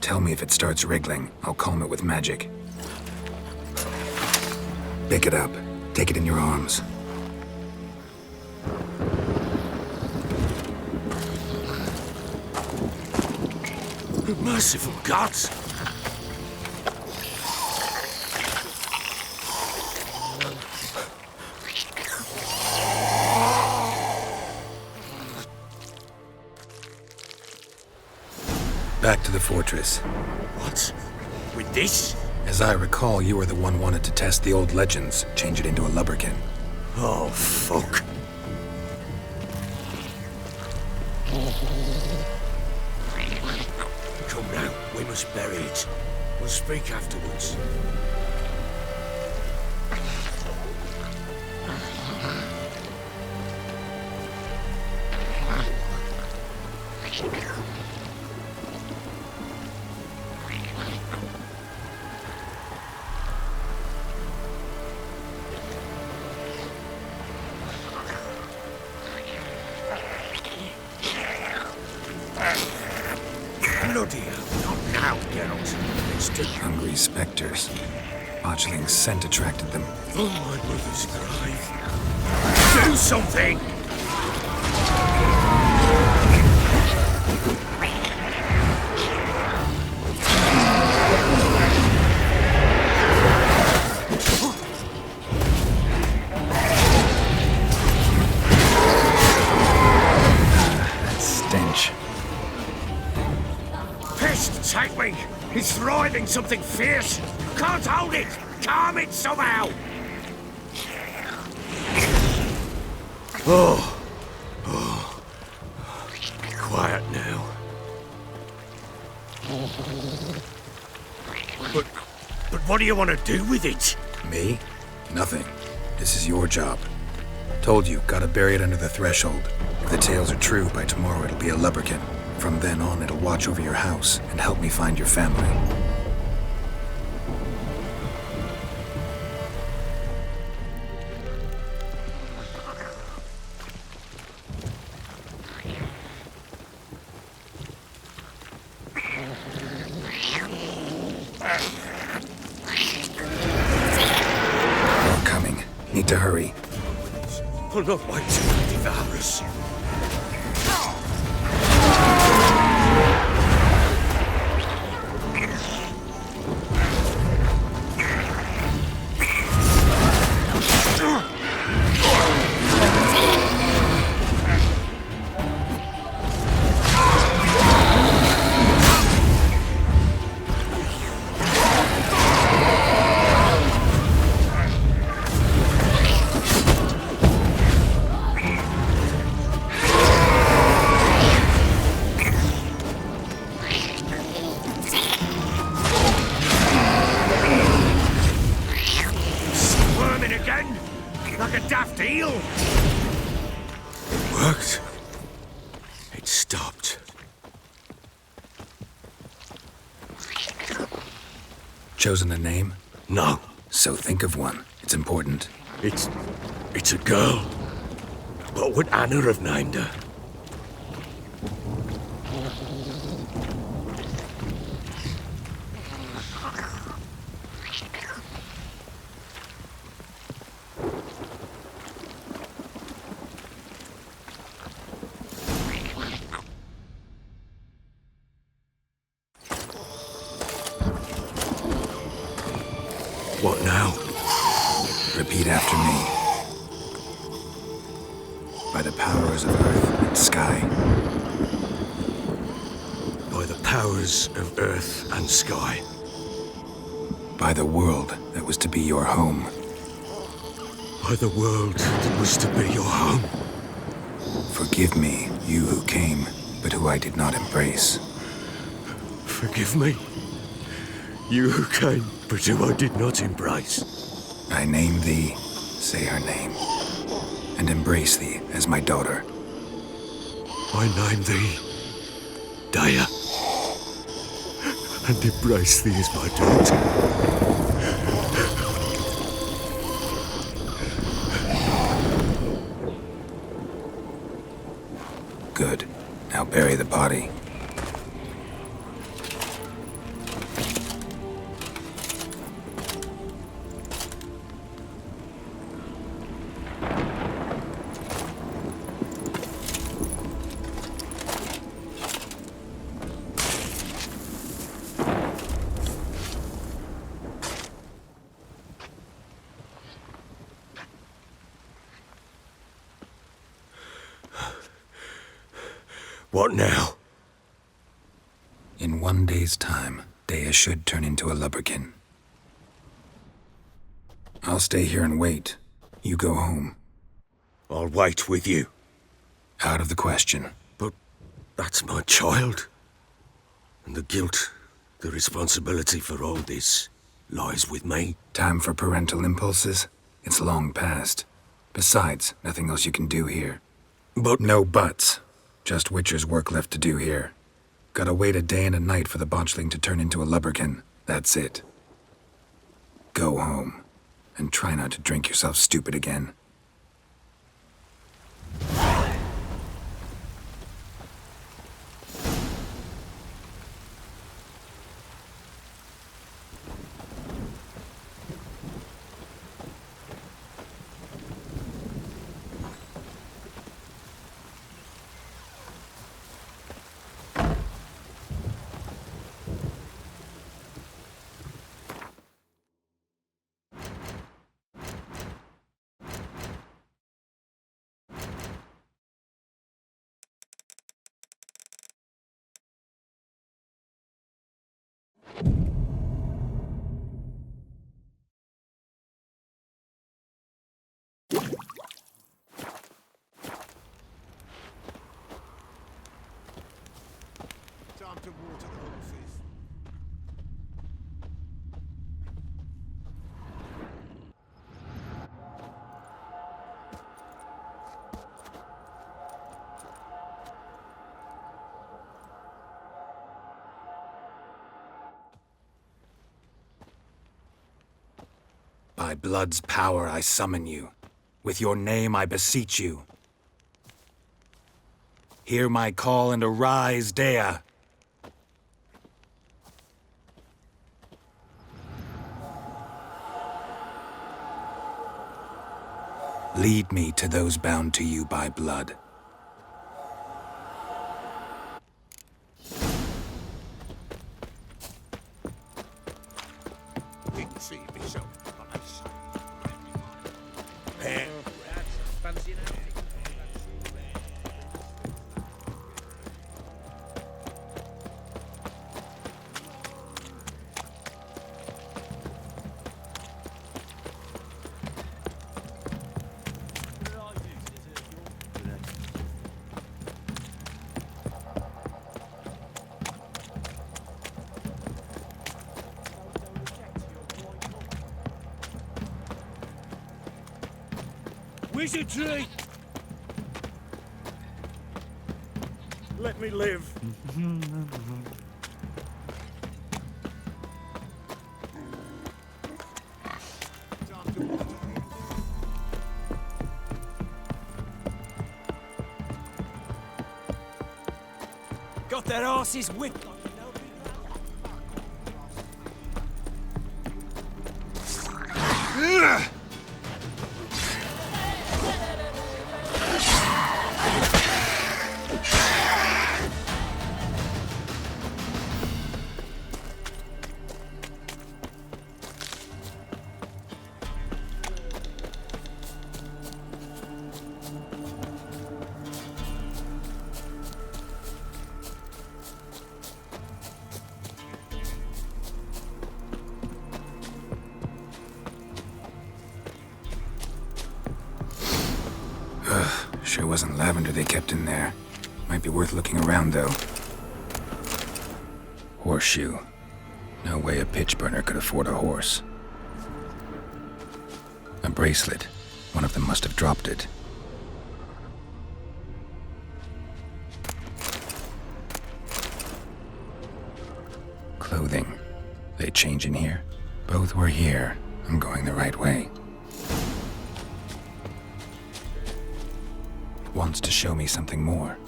Tell me if it starts wriggling. I'll calm it with magic. Pick it up. Take it in your arms. Merciful gods! Back to the fortress. What? With this? As I recall, you were the one wanted to test the old legends, change it into a lubberkin. Oh, fuck. Come now, we must bury it. We'll speak afterwards. Bloody hell, not now, Geralt. It's too Hungry specters. Botchling's scent attracted them. Oh, my mother's grave. Do something! That stench. Pest, take me! He's thriving something fierce! Can't hold it! Calm it somehow! Oh. Quiet now. But what do you want to do with it? Me? Nothing. This is your job. Told you, gotta bury it under the threshold. If the tales are true, by tomorrow it'll be a lubberkin. From then on, it'll watch over your house and help me find your family. More coming. Need to hurry. I'll not wait till I devour us. Chosen a name? No. So think of one. It's important. It's a girl. What would Anna have named her? What now? Repeat after me. By the powers of earth and sky. By the powers of earth and sky. By the world that was to be your home. By the world that was to be your home. Forgive me, you who came, but who I did not embrace. Forgive me, you who came, but who I did not embrace. I name thee, say her name, and embrace thee as my daughter. I name thee, Daya, and embrace thee as my daughter. Good. Now bury the body. What now? In 1 day's time, Daya should turn into a lubberkin. I'll stay here and wait. You go home. I'll wait with you. Out of the question. But that's my child. And the guilt The responsibility for all this lies with me. Time for parental impulses? It's long past. Besides, nothing else you can do here. But no buts. Just Witcher's work left to do here. Gotta wait a day and a night for the botchling to turn into a lubberkin. That's it. Go home. And try not to drink yourself stupid again. Time to water the horses. By blood's power I summon you. With your name I beseech you. Hear my call and arise, Dea. Lead me to those bound to you by blood. Didn't see myself. Wizardry! Let me live. Got their asses whipped. Sure wasn't lavender they kept in there. Might be worth looking around, though. Horseshoe. No way a pitch burner could afford a horse. A bracelet. One of them must have dropped it. Clothing. They change in here? Both were here. I'm going the right way. Wants to show me something more.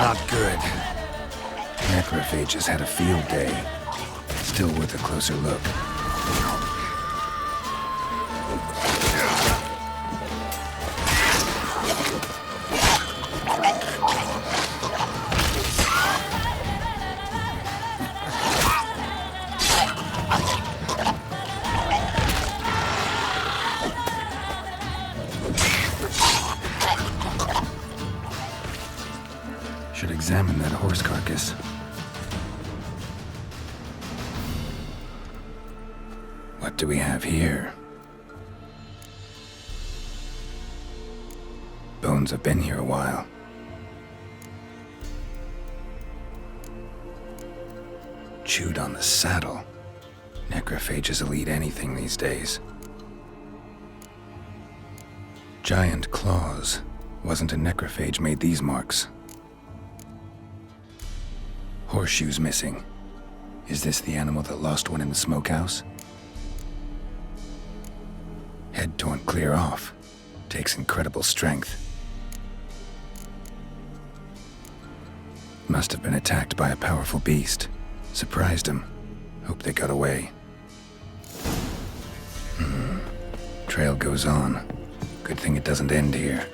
Not good. Necrophages had a field day. Still worth a closer look. Should examine that horse carcass. What do we have here? Bones have been here a while. Chewed on the saddle. Necrophages will eat anything these days. Giant claws. Wasn't a necrophage made these marks. Horseshoes missing. Is this the animal that lost one in the smokehouse? Head torn clear off. Takes incredible strength. Must have been attacked by a powerful beast. Surprised him. Hope they got away. Trail goes on. Good thing it doesn't end here.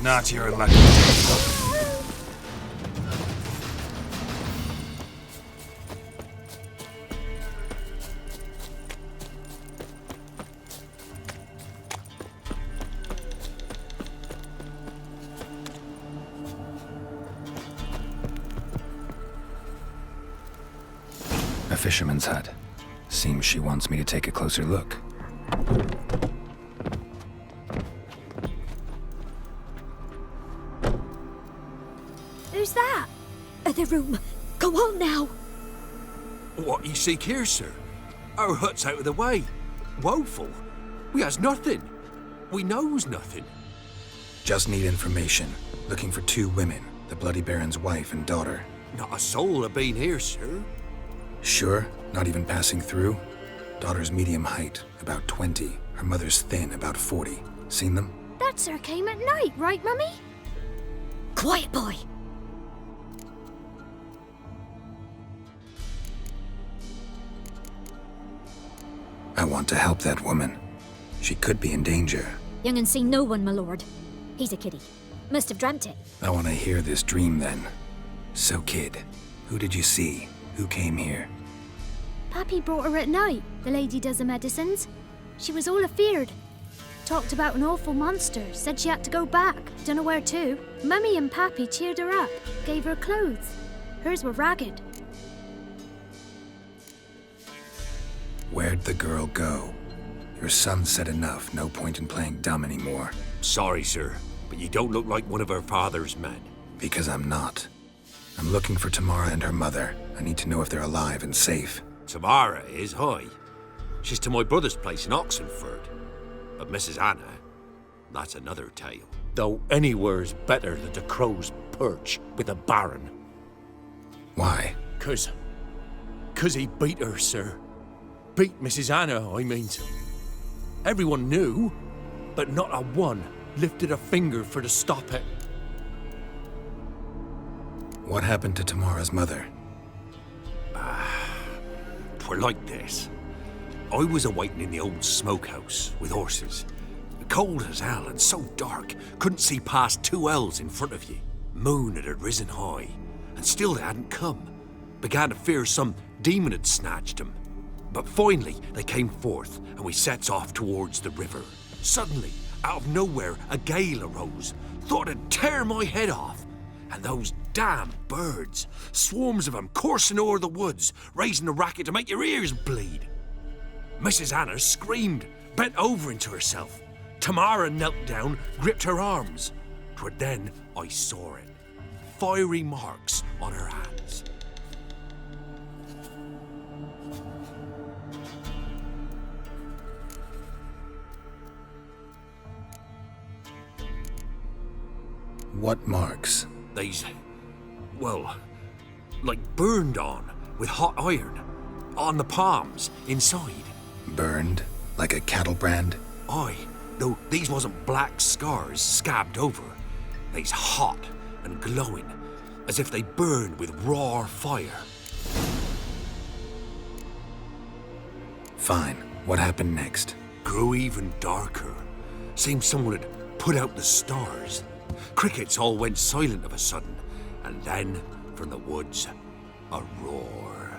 Not your lucky day. A fisherman's hut. Seems she wants me to take a closer look. Who's that? Other room. Go on now. What you seek here, sir? Our hut's out of the way. Woeful. We has nothing. We knows nothing. Just need information. Looking for 2 women. The Bloody Baron's wife and daughter. Not a soul have been here, sir. Sure? Not even passing through? Daughter's medium height, about 20. Her mother's thin, about 40. Seen them? That sir came at night, right, Mummy? Quiet, boy. I want to help that woman. She could be in danger. Young and seen no one, my lord. He's a kiddie. Must have dreamt it. I want to hear this dream then. So, kid, who did you see? Who came here? Pappy brought her at night. The lady does the medicines. She was all afeared. Talked about an awful monster. Said she had to go back. Dunno where to. Mummy and Pappy cheered her up. Gave her clothes. Hers were ragged. Where'd the girl go? Your son said enough. No point in playing dumb anymore. Sorry, sir, but you don't look like one of her father's men. Because I'm not. I'm looking for Tamara and her mother. I need to know if they're alive and safe. Tamara is, hi. She's to my brother's place in Oxenford. But Mrs. Anna, that's another tale. Though anywhere's better than the crow's perch with a baron. Why? 'Cause he beat her, sir. Beat Mrs. Anna, I mean. Everyone knew, but not a one lifted a finger for to stop it. What happened to Tamara's mother? 'Twere like this. I was awaiting in the old smokehouse with horses. Cold as hell and so dark, couldn't see past 2 ells in front of you. Moon had risen high, and still they hadn't come. Began to fear some demon had snatched them. But finally, they came forth, and we sets off towards the river. Suddenly, out of nowhere, a gale arose. Thought it'd tear my head off. And those damn birds, swarms of them coursing o'er the woods, raising a racket to make your ears bleed. Mrs. Anna screamed, bent over into herself. Tamara knelt down, gripped her arms. 'Twere then I saw it. Fiery marks on her hands. What marks? They's, well, like burned on with hot iron. On the palms, inside. Burned? Like a cattle brand? Aye, though these wasn't black scars scabbed over. They's hot and glowing, as if they burned with raw fire. Fine. What happened next? Grew even darker. Seemed someone had put out the stars. Crickets all went silent of a sudden, and then, from the woods, a roar.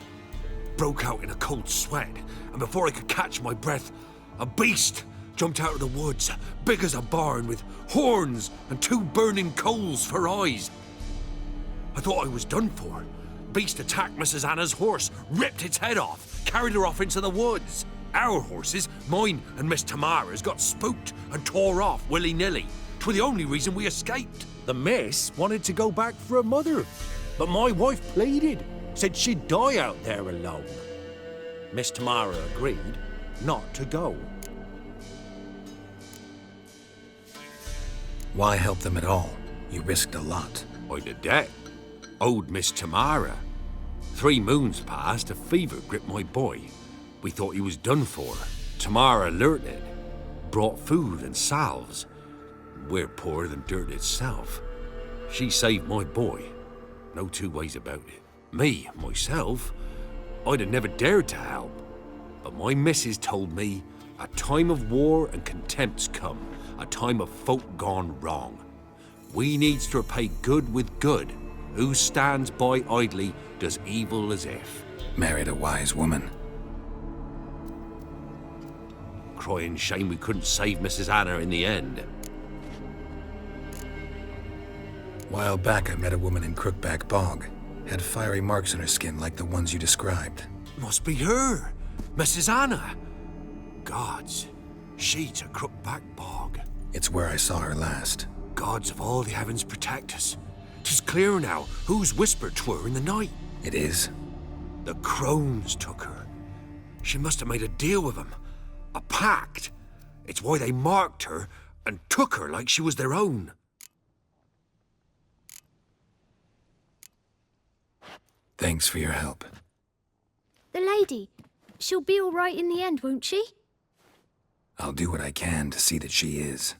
Broke out in a cold sweat, and before I could catch my breath, a beast jumped out of the woods, big as a barn, with horns and 2 burning coals for eyes. I thought I was done for. Beast attacked Mrs. Anna's horse, ripped its head off, carried her off into the woods. Our horses, mine and Miss Tamara's, got spooked and tore off willy-nilly. 'Twere the only reason we escaped. The miss wanted to go back for her mother, but my wife pleaded, said she'd die out there alone. Miss Tamara agreed not to go. Why help them at all? You risked a lot. I'd a debt. Owed Miss Tamara. 3 moons passed, a fever gripped my boy. We thought he was done for. Tamara alerted, brought food and salves. We're poorer than dirt itself. She saved my boy. No 2 ways about it. Me, myself, I'd have never dared to help. But my missus told me a time of war and contempt's come, a time of folk gone wrong. We needs to repay good with good. Who stands by idly does evil as if. Married a wise woman. Crying shame we couldn't save Mrs. Anna in the end. While back, I met a woman in Crookback Bog. Had fiery marks on her skin like the ones you described. Must be her, Mrs. Anna. Gods, she's a Crookback Bog. It's where I saw her last. Gods of all the heavens protect us. 'Tis clear now whose whispered 'twere in the night. It is? The crones took her. She must have made a deal with them. A pact. It's why they marked her and took her like she was their own. Thanks for your help. The lady, she'll be all right in the end, won't she? I'll do what I can to see that she is.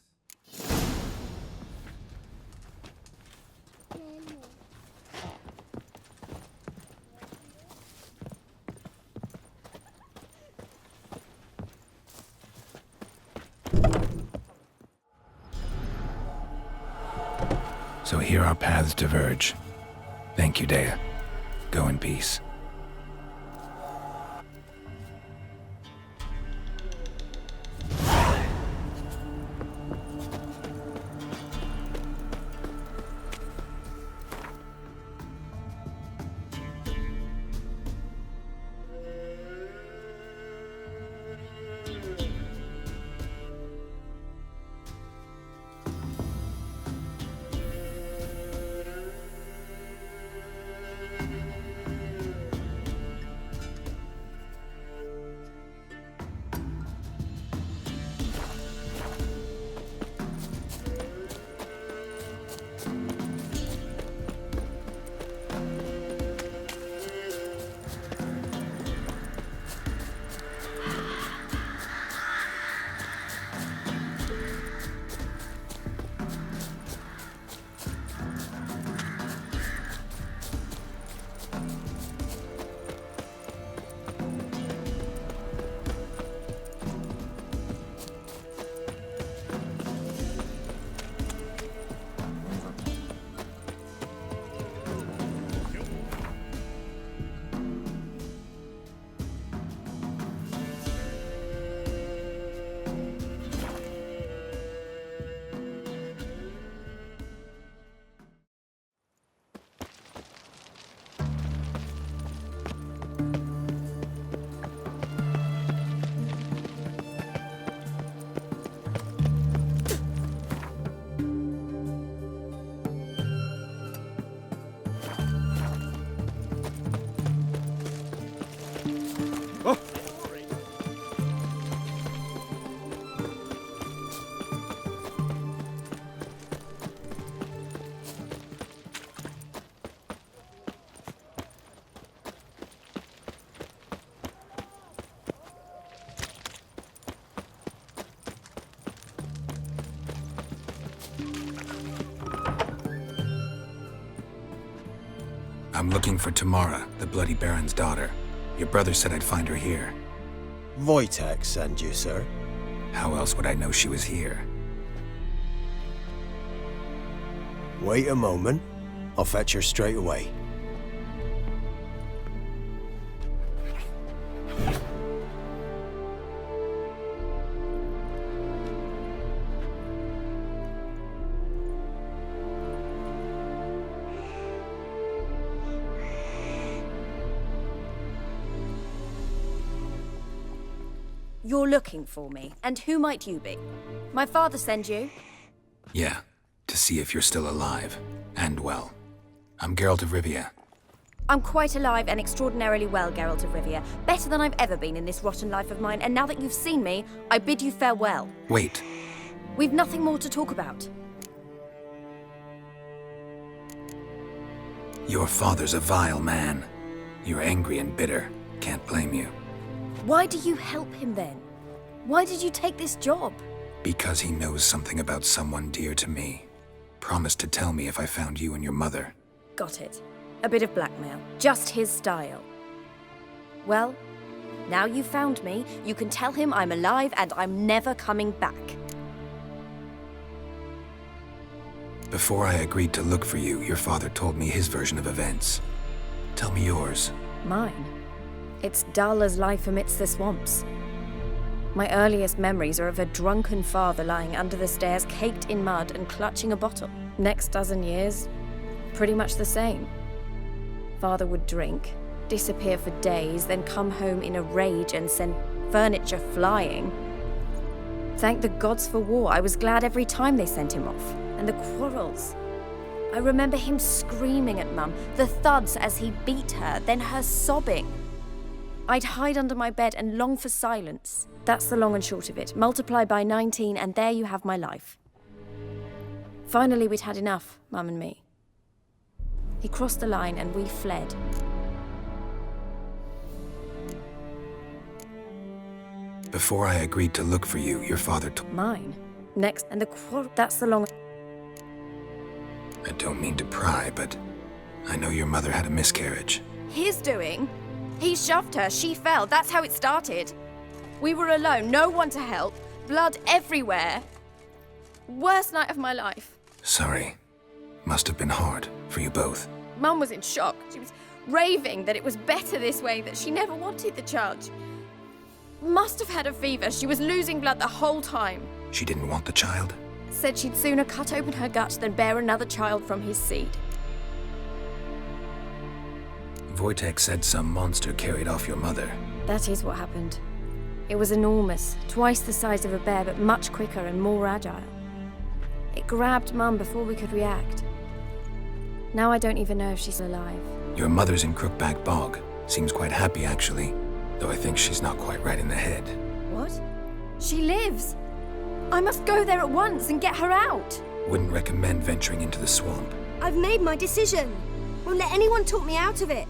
So here our paths diverge. Thank you, Dea. Go in peace. I'm looking for Tamara, the Bloody Baron's daughter. Your brother said I'd find her here. Wojtek sent you, sir. How else would I know she was here? Wait a moment. I'll fetch her straight away. You're looking for me, and who might you be? My father send you? Yeah, to see if you're still alive. And well. I'm Geralt of Rivia. I'm quite alive and extraordinarily well, Geralt of Rivia. Better than I've ever been in this rotten life of mine, and now that you've seen me, I bid you farewell. Wait. We've nothing more to talk about. Your father's a vile man. You're angry and bitter. Can't blame you. Why do you help him then? Why did you take this job? Because he knows something about someone dear to me. Promised to tell me if I found you and your mother. Got it. A bit of blackmail. Just his style. Well, now you've found me, you can tell him I'm alive and I'm never coming back. Before I agreed to look for you, your father told me his version of events. Tell me yours. Mine? It's dull as life amidst the swamps. My earliest memories are of a drunken father lying under the stairs, caked in mud and clutching a bottle. Next dozen years, pretty much the same. Father would drink, disappear for days, then come home in a rage and send furniture flying. Thank the gods for war. I was glad every time they sent him off. And the quarrels. I remember him screaming at Mum, the thuds as he beat her, then her sobbing. I'd hide under my bed and long for silence. That's the long and short of it. Multiply by 19 and there you have my life. Finally, we'd had enough, Mum and me. He crossed the line and we fled. Before I agreed to look for you, your father told... Mine? Next, and the quarrel... That's the long... I don't mean to pry, but I know your mother had a miscarriage. His doing? He shoved her, she fell, that's how it started. We were alone, no one to help, blood everywhere. Worst night of my life. Sorry. Must have been hard for you both. Mum was in shock. She was raving that it was better this way, that she never wanted the child. She must have had a fever. She was losing blood the whole time. She didn't want the child? Said she'd sooner cut open her gut than bear another child from his seed. Wojtek said some monster carried off your mother. That is what happened. It was enormous, twice the size of a bear, but much quicker and more agile. It grabbed Mum before we could react. Now I don't even know if she's alive. Your mother's in Crookback Bog. Seems quite happy, actually. Though I think she's not quite right in the head. What? She lives! I must go there at once and get her out! Wouldn't recommend venturing into the swamp. I've made my decision. Won't let anyone talk me out of it.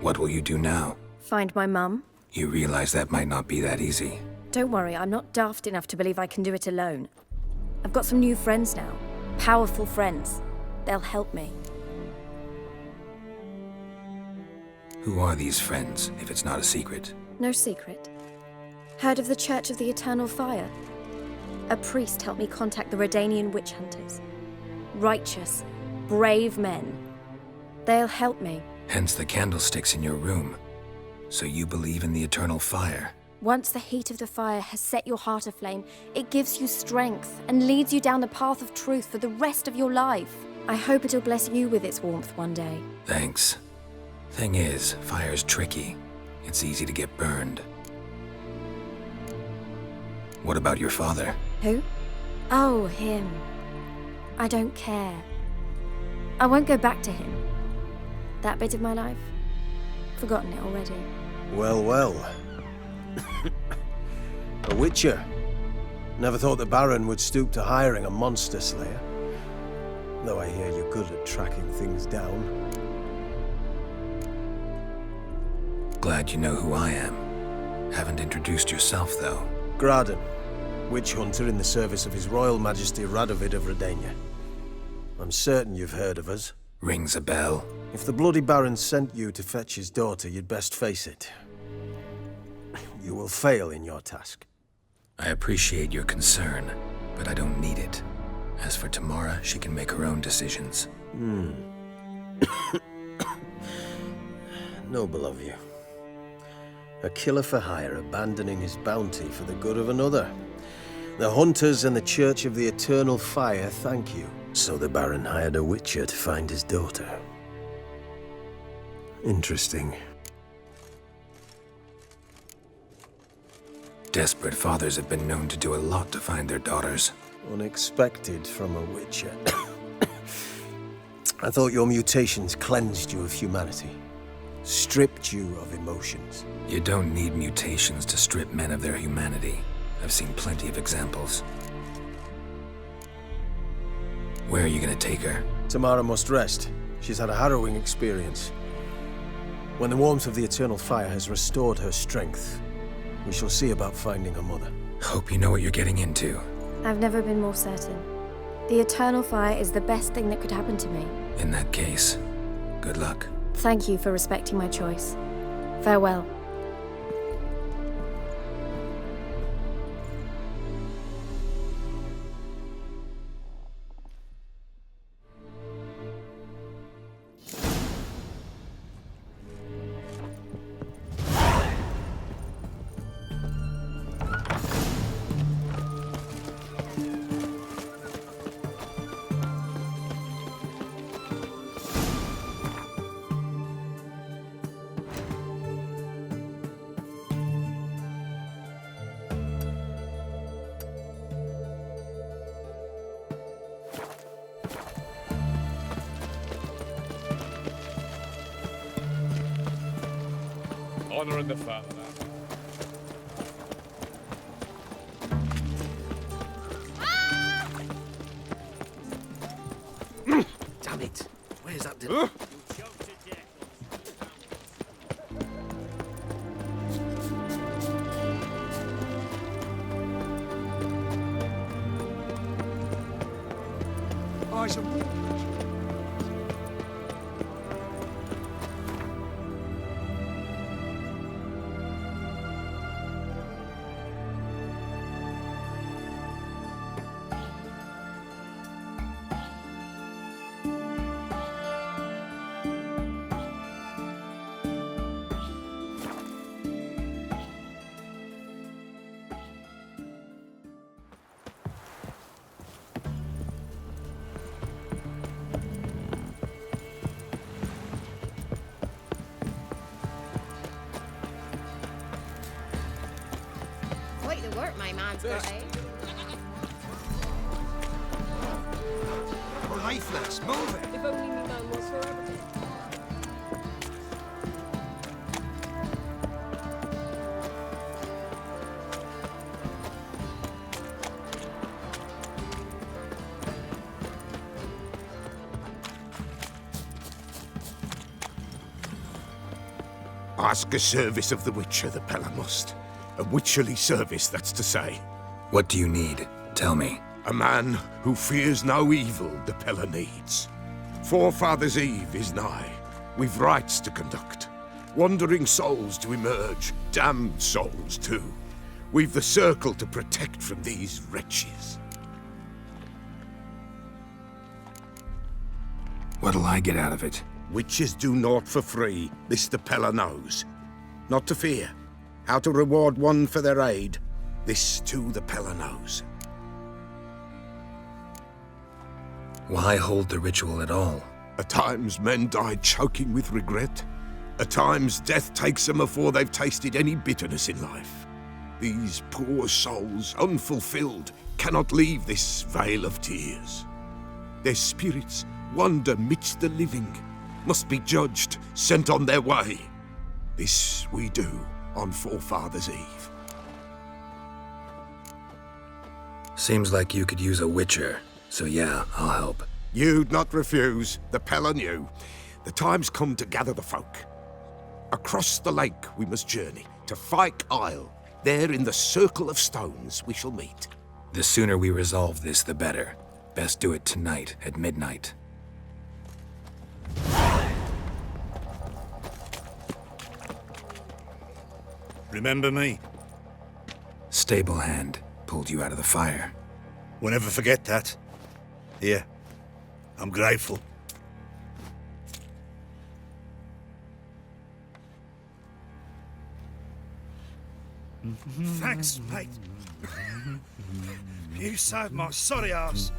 What will you do now? Find my mum. You realize that might not be that easy. Don't worry, I'm not daft enough to believe I can do it alone. I've got some new friends now. Powerful friends. They'll help me. Who are these friends, if it's not a secret? No secret. Heard of the Church of the Eternal Fire? A priest helped me contact the Redanian witch hunters. Righteous, brave men. They'll help me. Hence the candlesticks in your room. So you believe in the eternal fire? Once the heat of the fire has set your heart aflame, it gives you strength and leads you down the path of truth for the rest of your life. I hope it'll bless you with its warmth one day. Thanks. Thing is, fire's tricky. It's easy to get burned. What about your father? Who? Oh, him. I don't care. I won't go back to him. That bit of my life? Forgotten it already. Well, well. A witcher. Never thought the Baron would stoop to hiring a monster slayer. Though I hear you're good at tracking things down. Glad you know who I am. Haven't introduced yourself, though. Graden, witch hunter in the service of His Royal Majesty Radovid of Redania. I'm certain you've heard of us. Rings a bell. If the Bloody Baron sent you to fetch his daughter, you'd best face it. You will fail in your task. I appreciate your concern, but I don't need it. As for Tamara, she can make her own decisions. Noble of you. A killer for hire abandoning his bounty for the good of another. The hunters and the Church of the Eternal Fire thank you. So the Baron hired a witcher to find his daughter. Interesting. Desperate fathers have been known to do a lot to find their daughters. Unexpected from a witcher. I thought your mutations cleansed you of humanity. Stripped you of emotions. You don't need mutations to strip men of their humanity. I've seen plenty of examples. Where are you gonna take her? Tamara must rest. She's had a harrowing experience. When the warmth of the Eternal Fire has restored her strength, we shall see about finding her mother. Hope you know what you're getting into. I've never been more certain. The Eternal Fire is the best thing that could happen to me. In that case, good luck. Thank you for respecting my choice. Farewell. Honor in the fatherland. Damn it! Where's that? Quite the work my man's got, eh? We're lifeless. Move it. If only me man was forever. Ask a service of the Witcher, the Pella must. A witcherly service, that's to say. What do you need? Tell me. A man who fears no evil the Pella needs. Forefathers' Eve is nigh. We've rites to conduct. Wandering souls to emerge. Damned souls, too. We've the circle to protect from these wretches. What'll I get out of it? Witches do naught for free, this the Pella knows. Not to fear. How to reward one for their aid, this too the Pella knows. Why hold the ritual at all? At times men die choking with regret. At times death takes them before they've tasted any bitterness in life. These poor souls, unfulfilled, cannot leave this vale of tears. Their spirits wander midst the living, must be judged, sent on their way. This we do on Forefathers' Eve. Seems like you could use a witcher, so yeah, I'll help. You'd not refuse, the Pella knew. The time's come to gather the folk. Across the lake we must journey, to Fyke Isle. There in the circle of stones we shall meet. The sooner we resolve this, the better. Best do it tonight at midnight. Remember me? Stable hand pulled you out of the fire. We'll never forget that. Here, I'm grateful. Thanks, mate. You saved my sorry ass.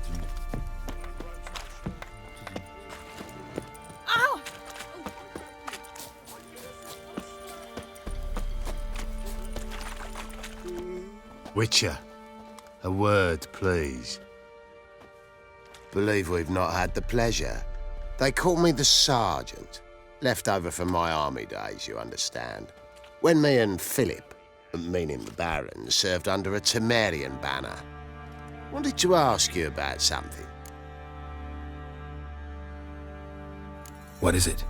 Ow! Witcher, a word, please. Believe we've not had the pleasure. They call me the Sergeant. Left over from my army days, you understand. When me and Philip, meaning the Baron, served under a Temerian banner. Wanted to ask you about something. What is it?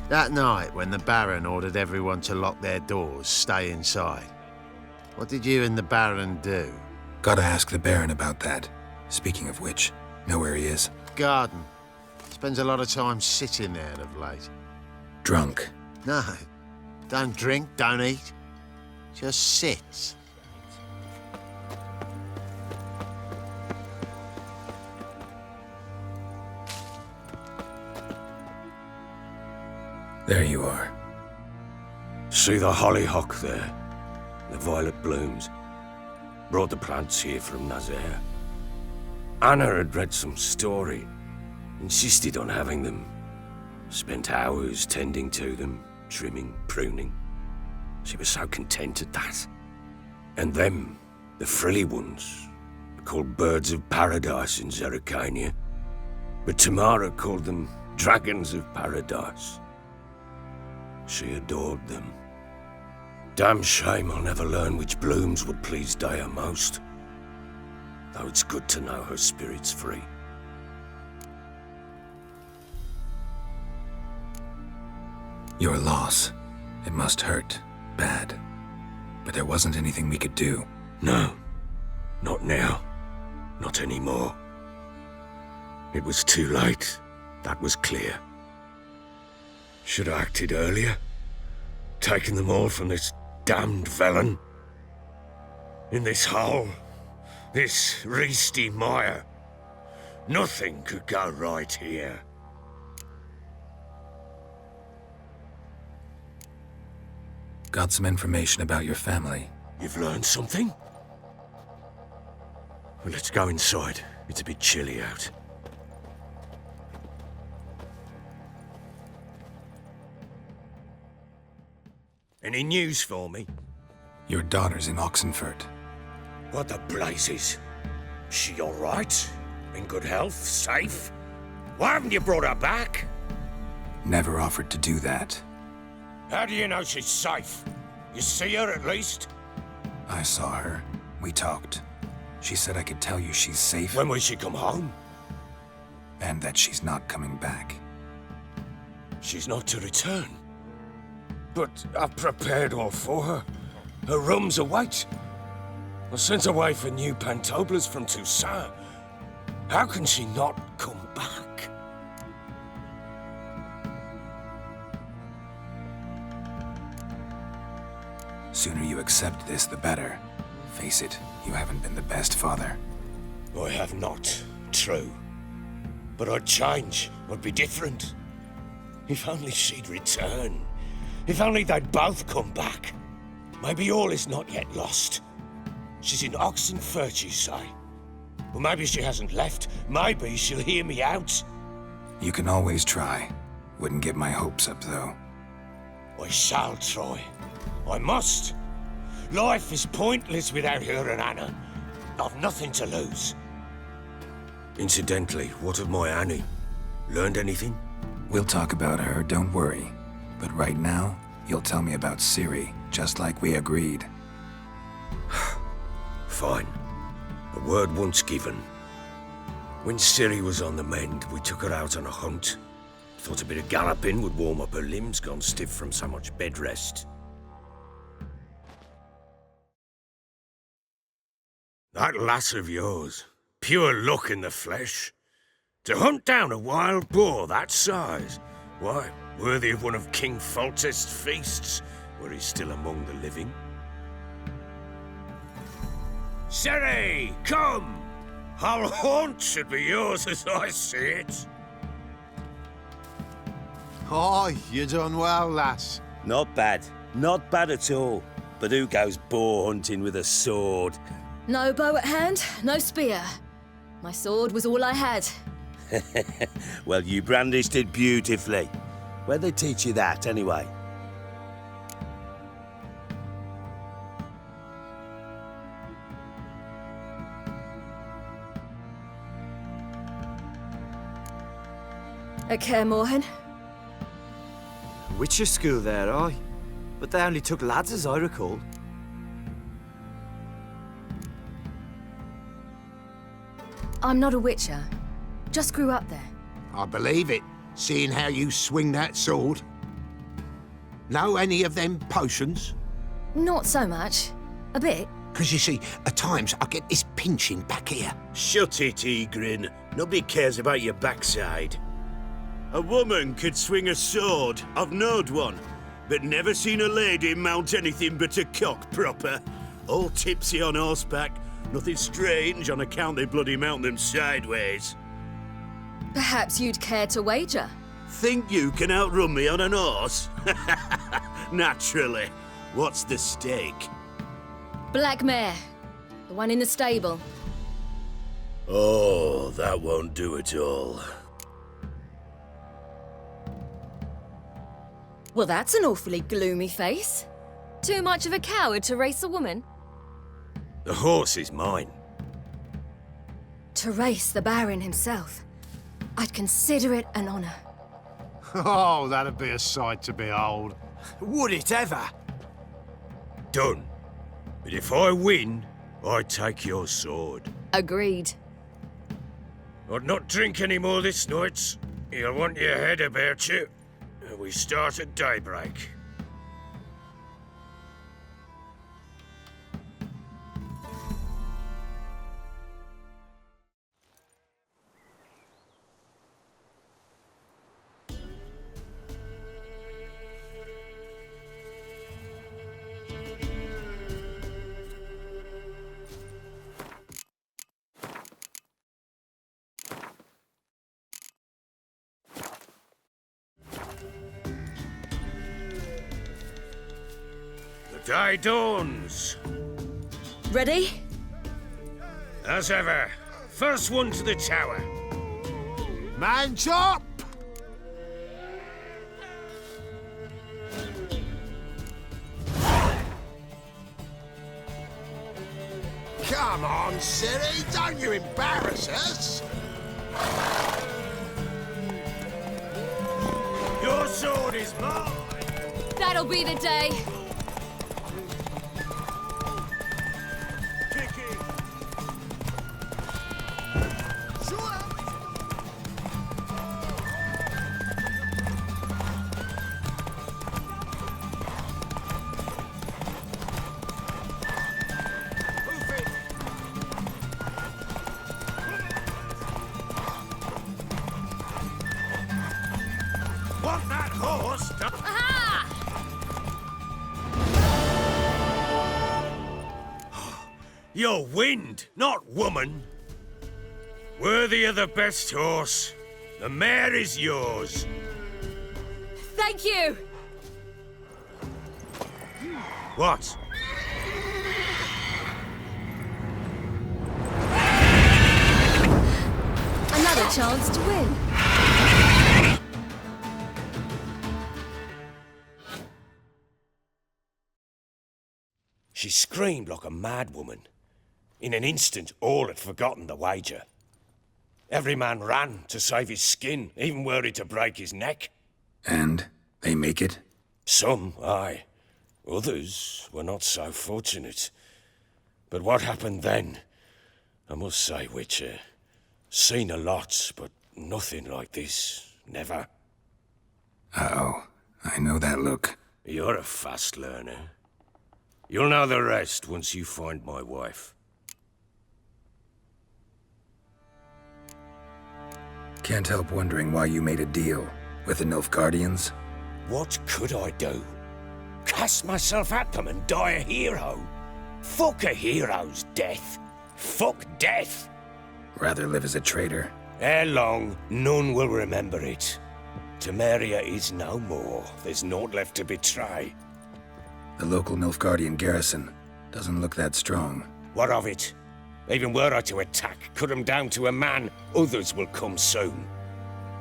That night, when the Baron ordered everyone to lock their doors, stay inside. What did you and the Baron do? Gotta ask the Baron about that. Speaking of which, know where he is? Garden. Spends a lot of time sitting there of late. Drunk. No. Don't drink, don't eat. Just sits. There you are. See the hollyhock there? The violet blooms. Brought the plants here from Nazaire. Anna had read some story. Insisted on having them. Spent hours tending to them, trimming, pruning. She was so content at that. And them, the frilly ones, called birds of paradise in Zerrikania. But Tamara called them dragons of paradise. She adored them. Damn shame I'll never learn which blooms would please Dea most. Though it's good to know her spirit's free. Your loss. It must hurt. Bad. But there wasn't anything we could do. No. Not now. Not anymore. It was too late. That was clear. Should have acted earlier. Taken them all from this damned felon. In this hole. This reesty mire. Nothing could go right here. Got some information about your family. You've learned something? Well, let's go inside. It's a bit chilly out. Any news for me? Your daughter's in Oxenfurt. What the blazes? She all right? In good health? Safe? Why haven't you brought her back? Never offered to do that. How do you know she's safe? You see her at least? I saw her. We talked. She said I could tell you she's safe. When will she come home? And that she's not coming back. She's not to return. But I've prepared all for her. Her room's await. I sent away for new pantoblas from Toussaint. How can she not come back? Sooner you accept this, the better. Face it, you haven't been the best father. I have not, true. But I'd change, I'd be different. If only she'd return. If only they'd both come back. Maybe all is not yet lost. She's in Oxenfurt, you say? Well, maybe she hasn't left. Maybe she'll hear me out. You can always try. Wouldn't get my hopes up, though. I shall try. I must. Life is pointless without her and Anna. I've nothing to lose. Incidentally, what of my Annie? Learned anything? We'll talk about her, don't worry. But right now, you'll tell me about Ciri, just like we agreed. Fine. A word once given. When Ciri was on the mend, we took her out on a hunt. Thought a bit of galloping would warm up her limbs gone stiff from so much bed rest. That lass of yours, pure luck in the flesh. To hunt down a wild boar that size, why, worthy of one of King Foltest's feasts, were he still among the living. Siri, come! Hull Haunt should be yours as I see it. Oh, you done well, lass. Not bad. Not bad at all. But who goes boar hunting with a sword? No bow at hand, no spear. My sword was all I had. Well, you brandished it beautifully. Where'd they teach you that, anyway? At Kaer Morhen. Witcher school there, aye. But they only took lads, as I recall. I'm not a witcher. Just grew up there. I believe it, seeing how you swing that sword. Know any of them potions? Not so much. A bit. 'Cause you see, at times I get this pinching back here. Shut it, Egrin. Nobody cares about your backside. A woman could swing a sword. I've knowed one. But never seen a lady mount anything but a cock proper. All tipsy on horseback. Nothing strange on account they bloody mount them sideways. Perhaps you'd care to wager? Think you can outrun me on an horse? Naturally. What's the stake? Black mare. The one in the stable. Oh, that won't do at all. Well, that's an awfully gloomy face. Too much of a coward to race a woman? The horse is mine. To race the Baron himself. I'd consider it an honor. Oh, that'd be a sight to behold. Would it ever? Done. But if I win, I take your sword. Agreed. I'd not drink any more this night. You'll want your head about you. We start at daybreak. Day dawns. Ready? As ever. First one to the tower. Man chop! Come on, Siri, don't you embarrass us! Your sword is mine! That'll be the day. Want that horse? Aha! You're wind, not woman. Worthy of the best horse. The mare is yours. Thank you! What? Another chance to win. She screamed like a mad woman. In an instant, all had forgotten the wager. Every man ran to save his skin, even were he to break his neck. And they make it? Some, aye. Others were not so fortunate. But what happened then? I must say, Witcher, seen a lot, but nothing like this. Never. Uh-oh. I know that look. You're a fast learner. You'll know the rest once you find my wife. Can't help wondering why you made a deal with the Nilfgaardians. What could I do? Cast myself at them and die a hero? Fuck a hero's death. Fuck death. Rather live as a traitor. Ere long, none will remember it. Temeria is no more. There's naught left to betray. The local Nilfgaardian garrison doesn't look that strong. What of it? Even were I to attack, cut them down to a man, others will come soon.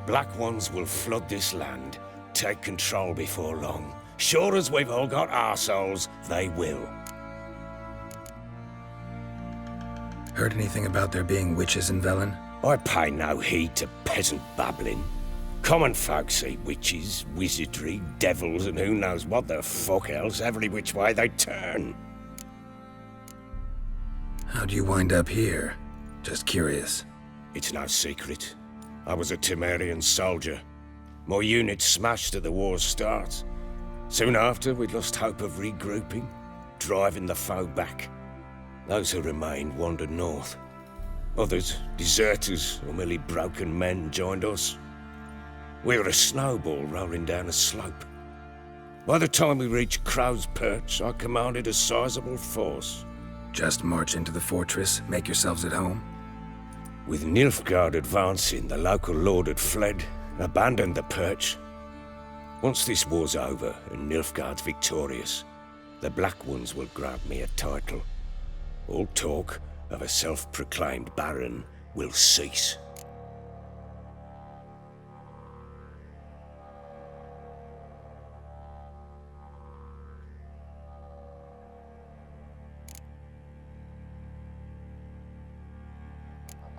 Black ones will flood this land, take control before long. Sure as we've all got arseholes, they will. Heard anything about there being witches in Velen? I pay no heed to peasant babbling. Common folk see witches, wizardry, devils, and who knows what the fuck else every which way they turn. How'd you wind up here? Just curious. It's no secret. I was a Temerian soldier. My unit smashed at the war's start. Soon after, we'd lost hope of regrouping, driving the foe back. Those who remained wandered north. Others, deserters or merely broken men, joined us. We were a snowball rolling down a slope. By the time we reached Crow's Perch, I commanded a sizable force. Just march into the fortress, make yourselves at home? With Nilfgaard advancing, the local lord had fled, abandoned the perch. Once this war's over and Nilfgaard's victorious, the Black Ones will grant me a title. All talk of a self-proclaimed baron will cease.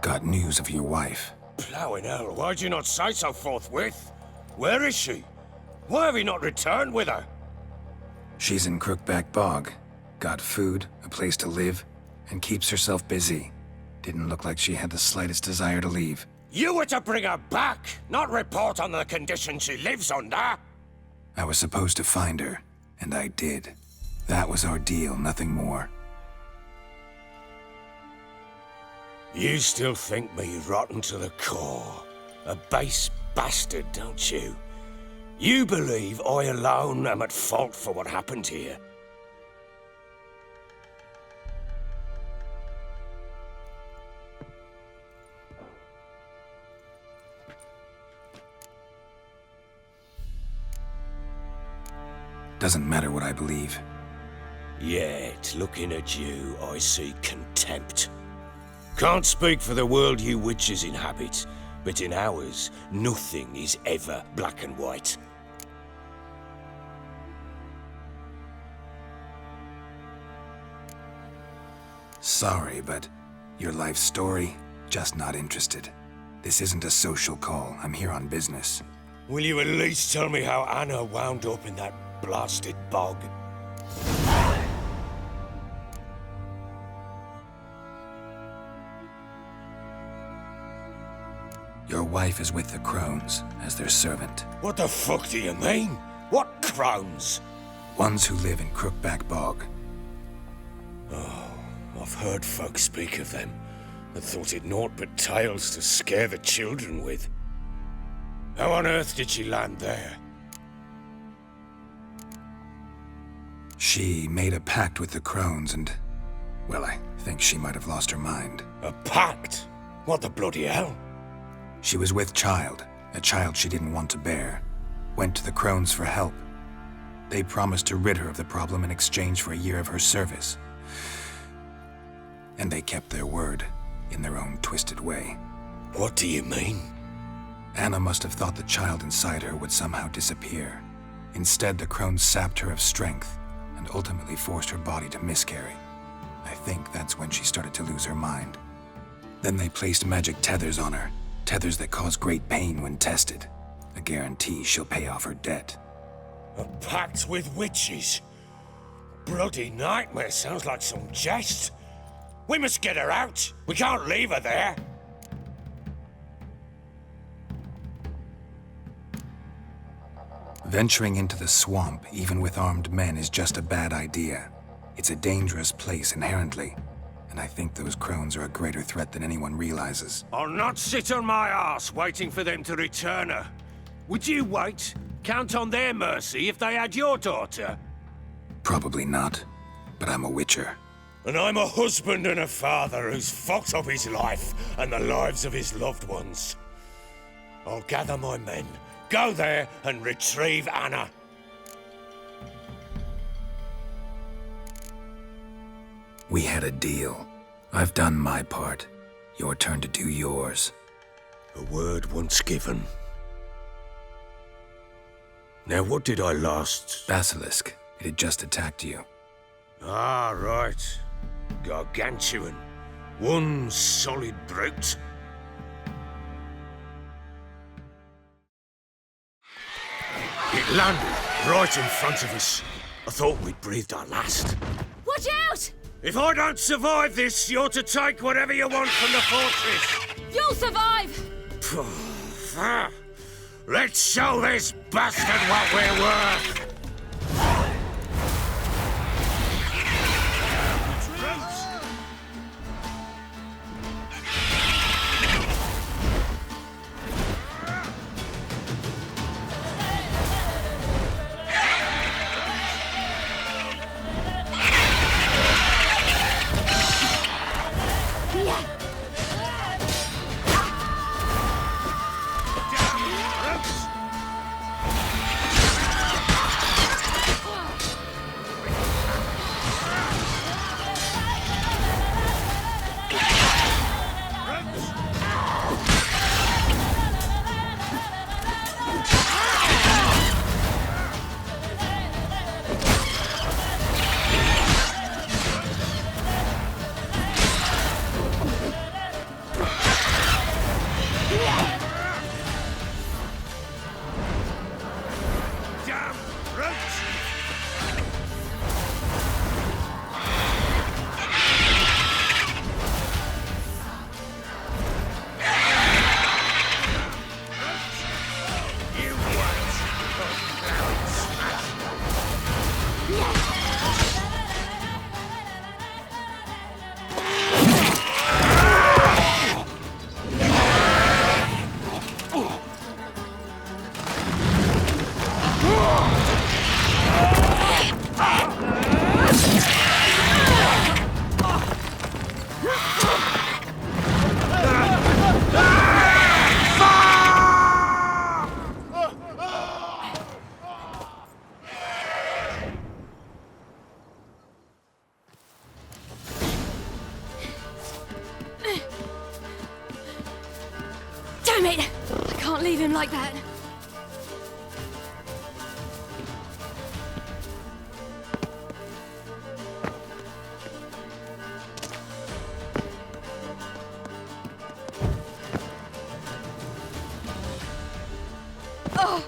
Got news of your wife. Plowing hell, why'd you not say so forthwith? Where is she? Why have you not returned with her? She's in Crookback Bog. Got food, a place to live, and keeps herself busy. Didn't look like she had the slightest desire to leave. You were to bring her back, not report on the conditions she lives under. I was supposed to find her, and I did. That was our deal, nothing more. You still think me rotten to the core. A base bastard, don't you? You believe I alone am at fault for what happened here. Doesn't matter what I believe. Yet, looking at you, I see contempt. Can't speak for the world you witches inhabit, but in ours, nothing is ever black and white. Sorry, but your life story, just not interested. This isn't a social call. I'm here on business. Will you at least tell me how Anna wound up in that blasted bog? Your wife is with the Crones as their servant. What the fuck do you mean? What Crones? Ones who live in Crookback Bog. Oh, I've heard folk speak of them, and thought it naught but tales to scare the children with. How on earth did she land there? She made a pact with the Crones and, well, I think she might have lost her mind. A pact? What the bloody hell? She was with child, a child she didn't want to bear. Went to the Crones for help. They promised to rid her of the problem in exchange for a year of her service. And they kept their word, in their own twisted way. What do you mean? Anna must have thought the child inside her would somehow disappear. Instead, the Crones sapped her of strength, and ultimately forced her body to miscarry. I think that's when she started to lose her mind. Then they placed magic tethers on her, tethers that cause great pain when tested. A guarantee she'll pay off her debt. A pact with witches? Bloody nightmare, sounds like some jest. We must get her out. We can't leave her there. Venturing into the swamp, even with armed men, is just a bad idea. It's a dangerous place inherently, and I think those crones are a greater threat than anyone realizes. I'll not sit on my arse waiting for them to return her. Would you wait? Count on their mercy if they had your daughter? Probably not, but I'm a witcher. And I'm a husband and a father who's fucked up his life and the lives of his loved ones. I'll gather my men, go there and retrieve Anna. We had a deal. I've done my part. Your turn to do yours. A word once given. Now what did I last... Basilisk. It had just attacked you. Ah, right. Gargantuan. One solid brute. It landed right in front of us. I thought we'd breathed our last. Watch out! If I don't survive this, you're to take whatever you want from the fortress. You'll survive! Let's show this bastard what we're worth. Damn it! I can't leave him like that. Oh!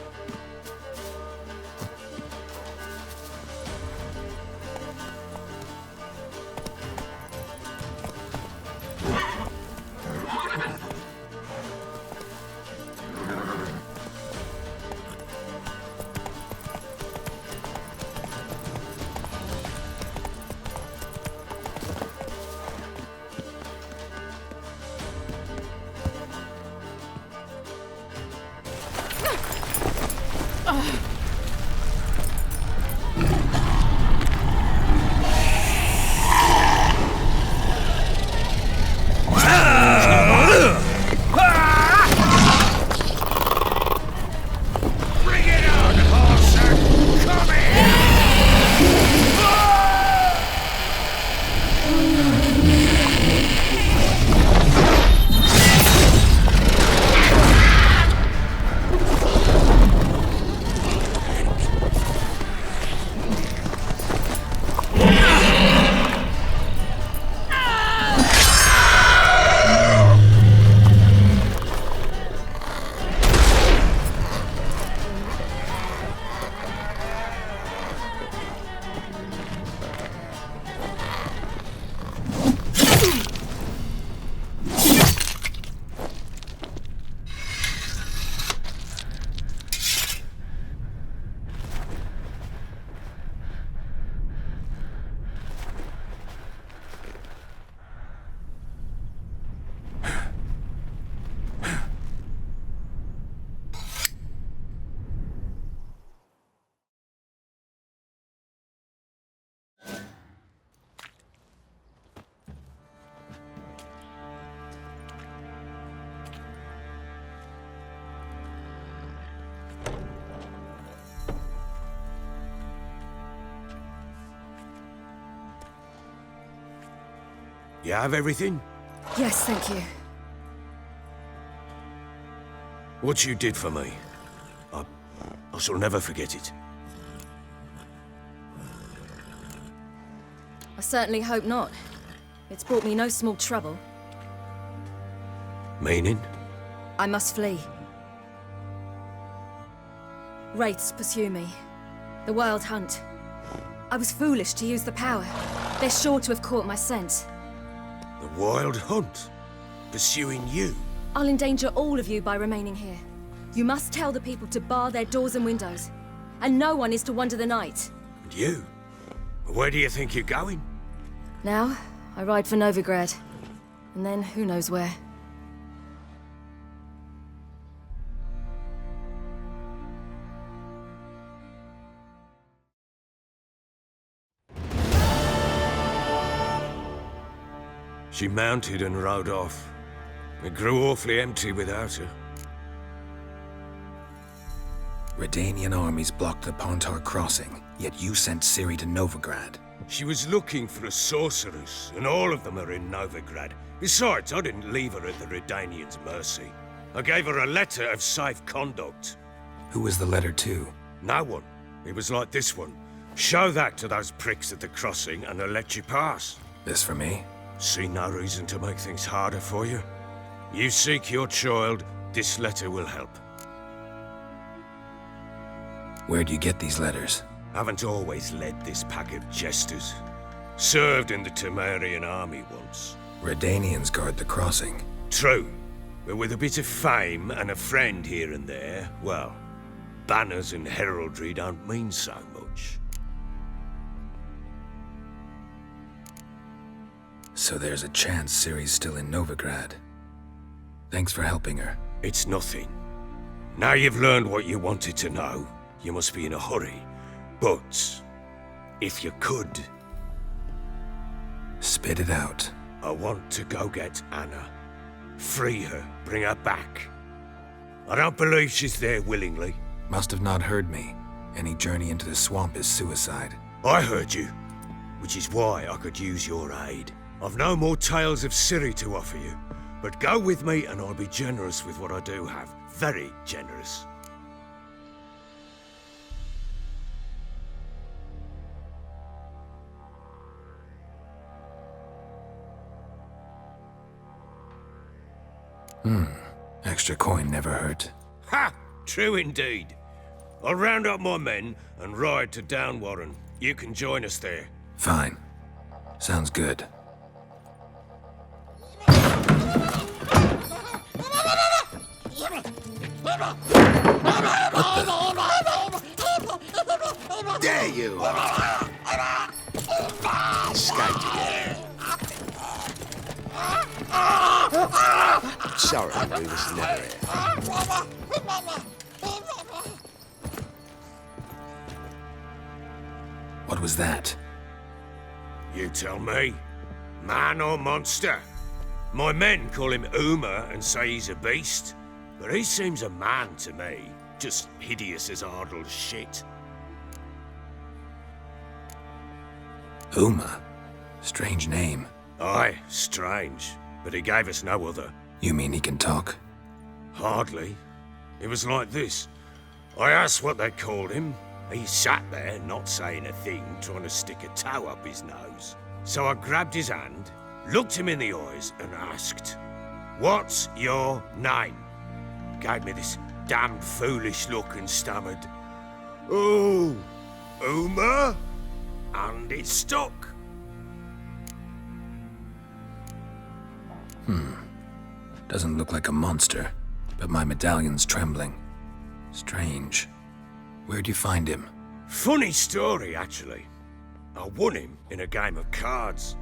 You have everything? Yes, thank you. What you did for me, I shall never forget it. I certainly hope not. It's brought me no small trouble. Meaning? I must flee. Wraiths pursue me. The Wild Hunt. I was foolish to use the power. They're sure to have caught my scent. The Wild Hunt? Pursuing you? I'll endanger all of you by remaining here. You must tell the people to bar their doors and windows. And no one is to wander the night. And you? Where do you think you're going? Now, I ride for Novigrad. And then, who knows where. She mounted and rode off. It grew awfully empty without her. Redanian armies blocked the Pontar crossing, yet you sent Ciri to Novigrad. She was looking for a sorceress, and all of them are in Novigrad. Besides, I didn't leave her at the Redanians' mercy. I gave her a letter of safe conduct. Who was the letter to? No one. It was like this one. Show that to those pricks at the crossing, and they'll let you pass. This for me? See no reason to make things harder for you. You seek your child, this letter will help. Where'd you get these letters? Haven't always led this pack of jesters. Served in the Temerian army once. Redanians guard the crossing. True, but with a bit of fame and a friend here and there, well, banners and heraldry don't mean so much. So there's a chance Ciri's still in Novigrad. Thanks for helping her. It's nothing. Now you've learned what you wanted to know, you must be in a hurry. But, if you could... Spit it out. I want to go get Anna. Free her, bring her back. I don't believe she's there willingly. Must have not heard me. Any journey into the swamp is suicide. I heard you, which is why I could use your aid. I've no more tales of Ciri to offer you, but go with me and I'll be generous with what I do have. Very generous. Extra coin never hurt. Ha! True indeed. I'll round up my men and ride to Downwarren. You can join us there. Fine. Sounds good. There you are. Escaped again. Sorry, we was never here. What was that? You tell me. Man or monster? My men call him Uma and say he's a beast, but he seems a man to me. Just hideous as Ardle's shit. Uma? Strange name. Aye, strange. But he gave us no other. You mean he can talk? Hardly. It was like this. I asked what they called him. He sat there, not saying a thing, trying to stick a toe up his nose. So I grabbed his hand, looked him in the eyes, and asked, "What's your name?" Gave me this damned foolish look and stammered, "Oh, Uma?" And it stuck. Doesn't look like a monster, but my medallion's trembling. Strange. Where'd you find him? Funny story, actually. I won him in a game of cards.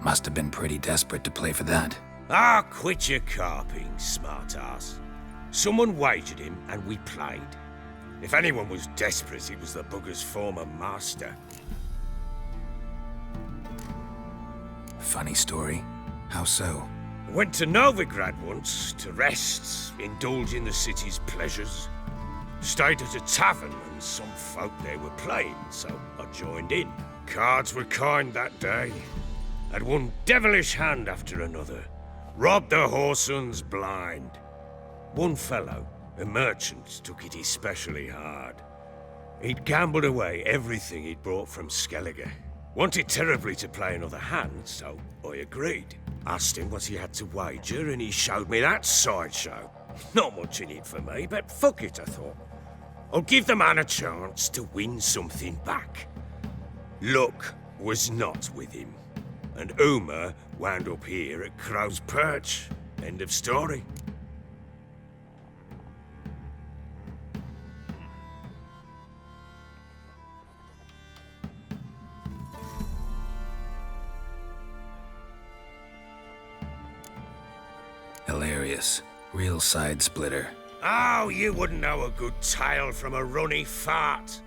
Must have been pretty desperate to play for that. Ah, quit your carping, smartass. Someone wagered him and we played. If anyone was desperate, it was the bugger's former master. Funny story. How so? Went to Novigrad once to rest, indulge in the city's pleasures. Stayed at a tavern and some folk there were playing, so I joined in. Cards were kind that day. Had one devilish hand after another. Robbed the whoresun's blind. One fellow, a merchant, took it especially hard. He'd gambled away everything he'd brought from Skellige. Wanted terribly to play another hand, so I agreed. Asked him what he had to wager, and he showed me that sideshow. Not much in it for me, but fuck it, I thought. I'll give the man a chance to win something back. Luck was not with him, and Uma wound up here at Crow's Perch. End of story. Hilarious. Real side splitter. Oh, you wouldn't know a good tale from a runny fart.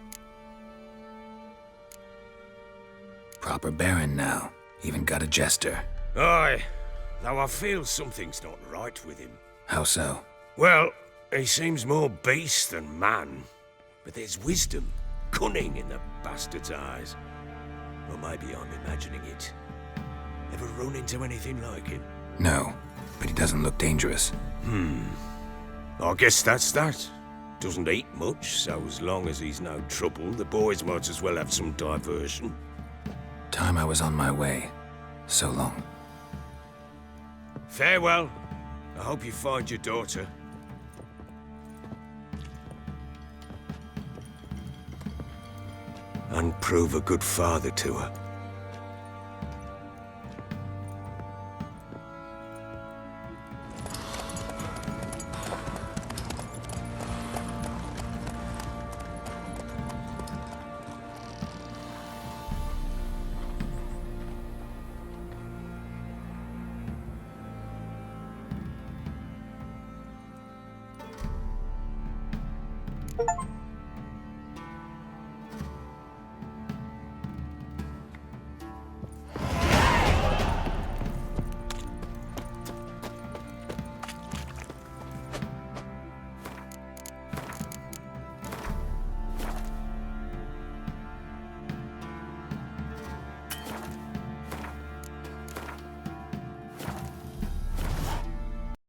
Proper Baron now. Even got a jester. Aye, though I feel something's not right with him. How so? Well, he seems more beast than man. But there's wisdom, cunning in the bastard's eyes. Or maybe I'm imagining it. Ever run into anything like him? No, but he doesn't look dangerous. I guess that's that. Doesn't eat much, so as long as he's no trouble, the boys might as well have some diversion. Time I was on my way. So long. Farewell. I hope you find your daughter. And prove a good father to her. you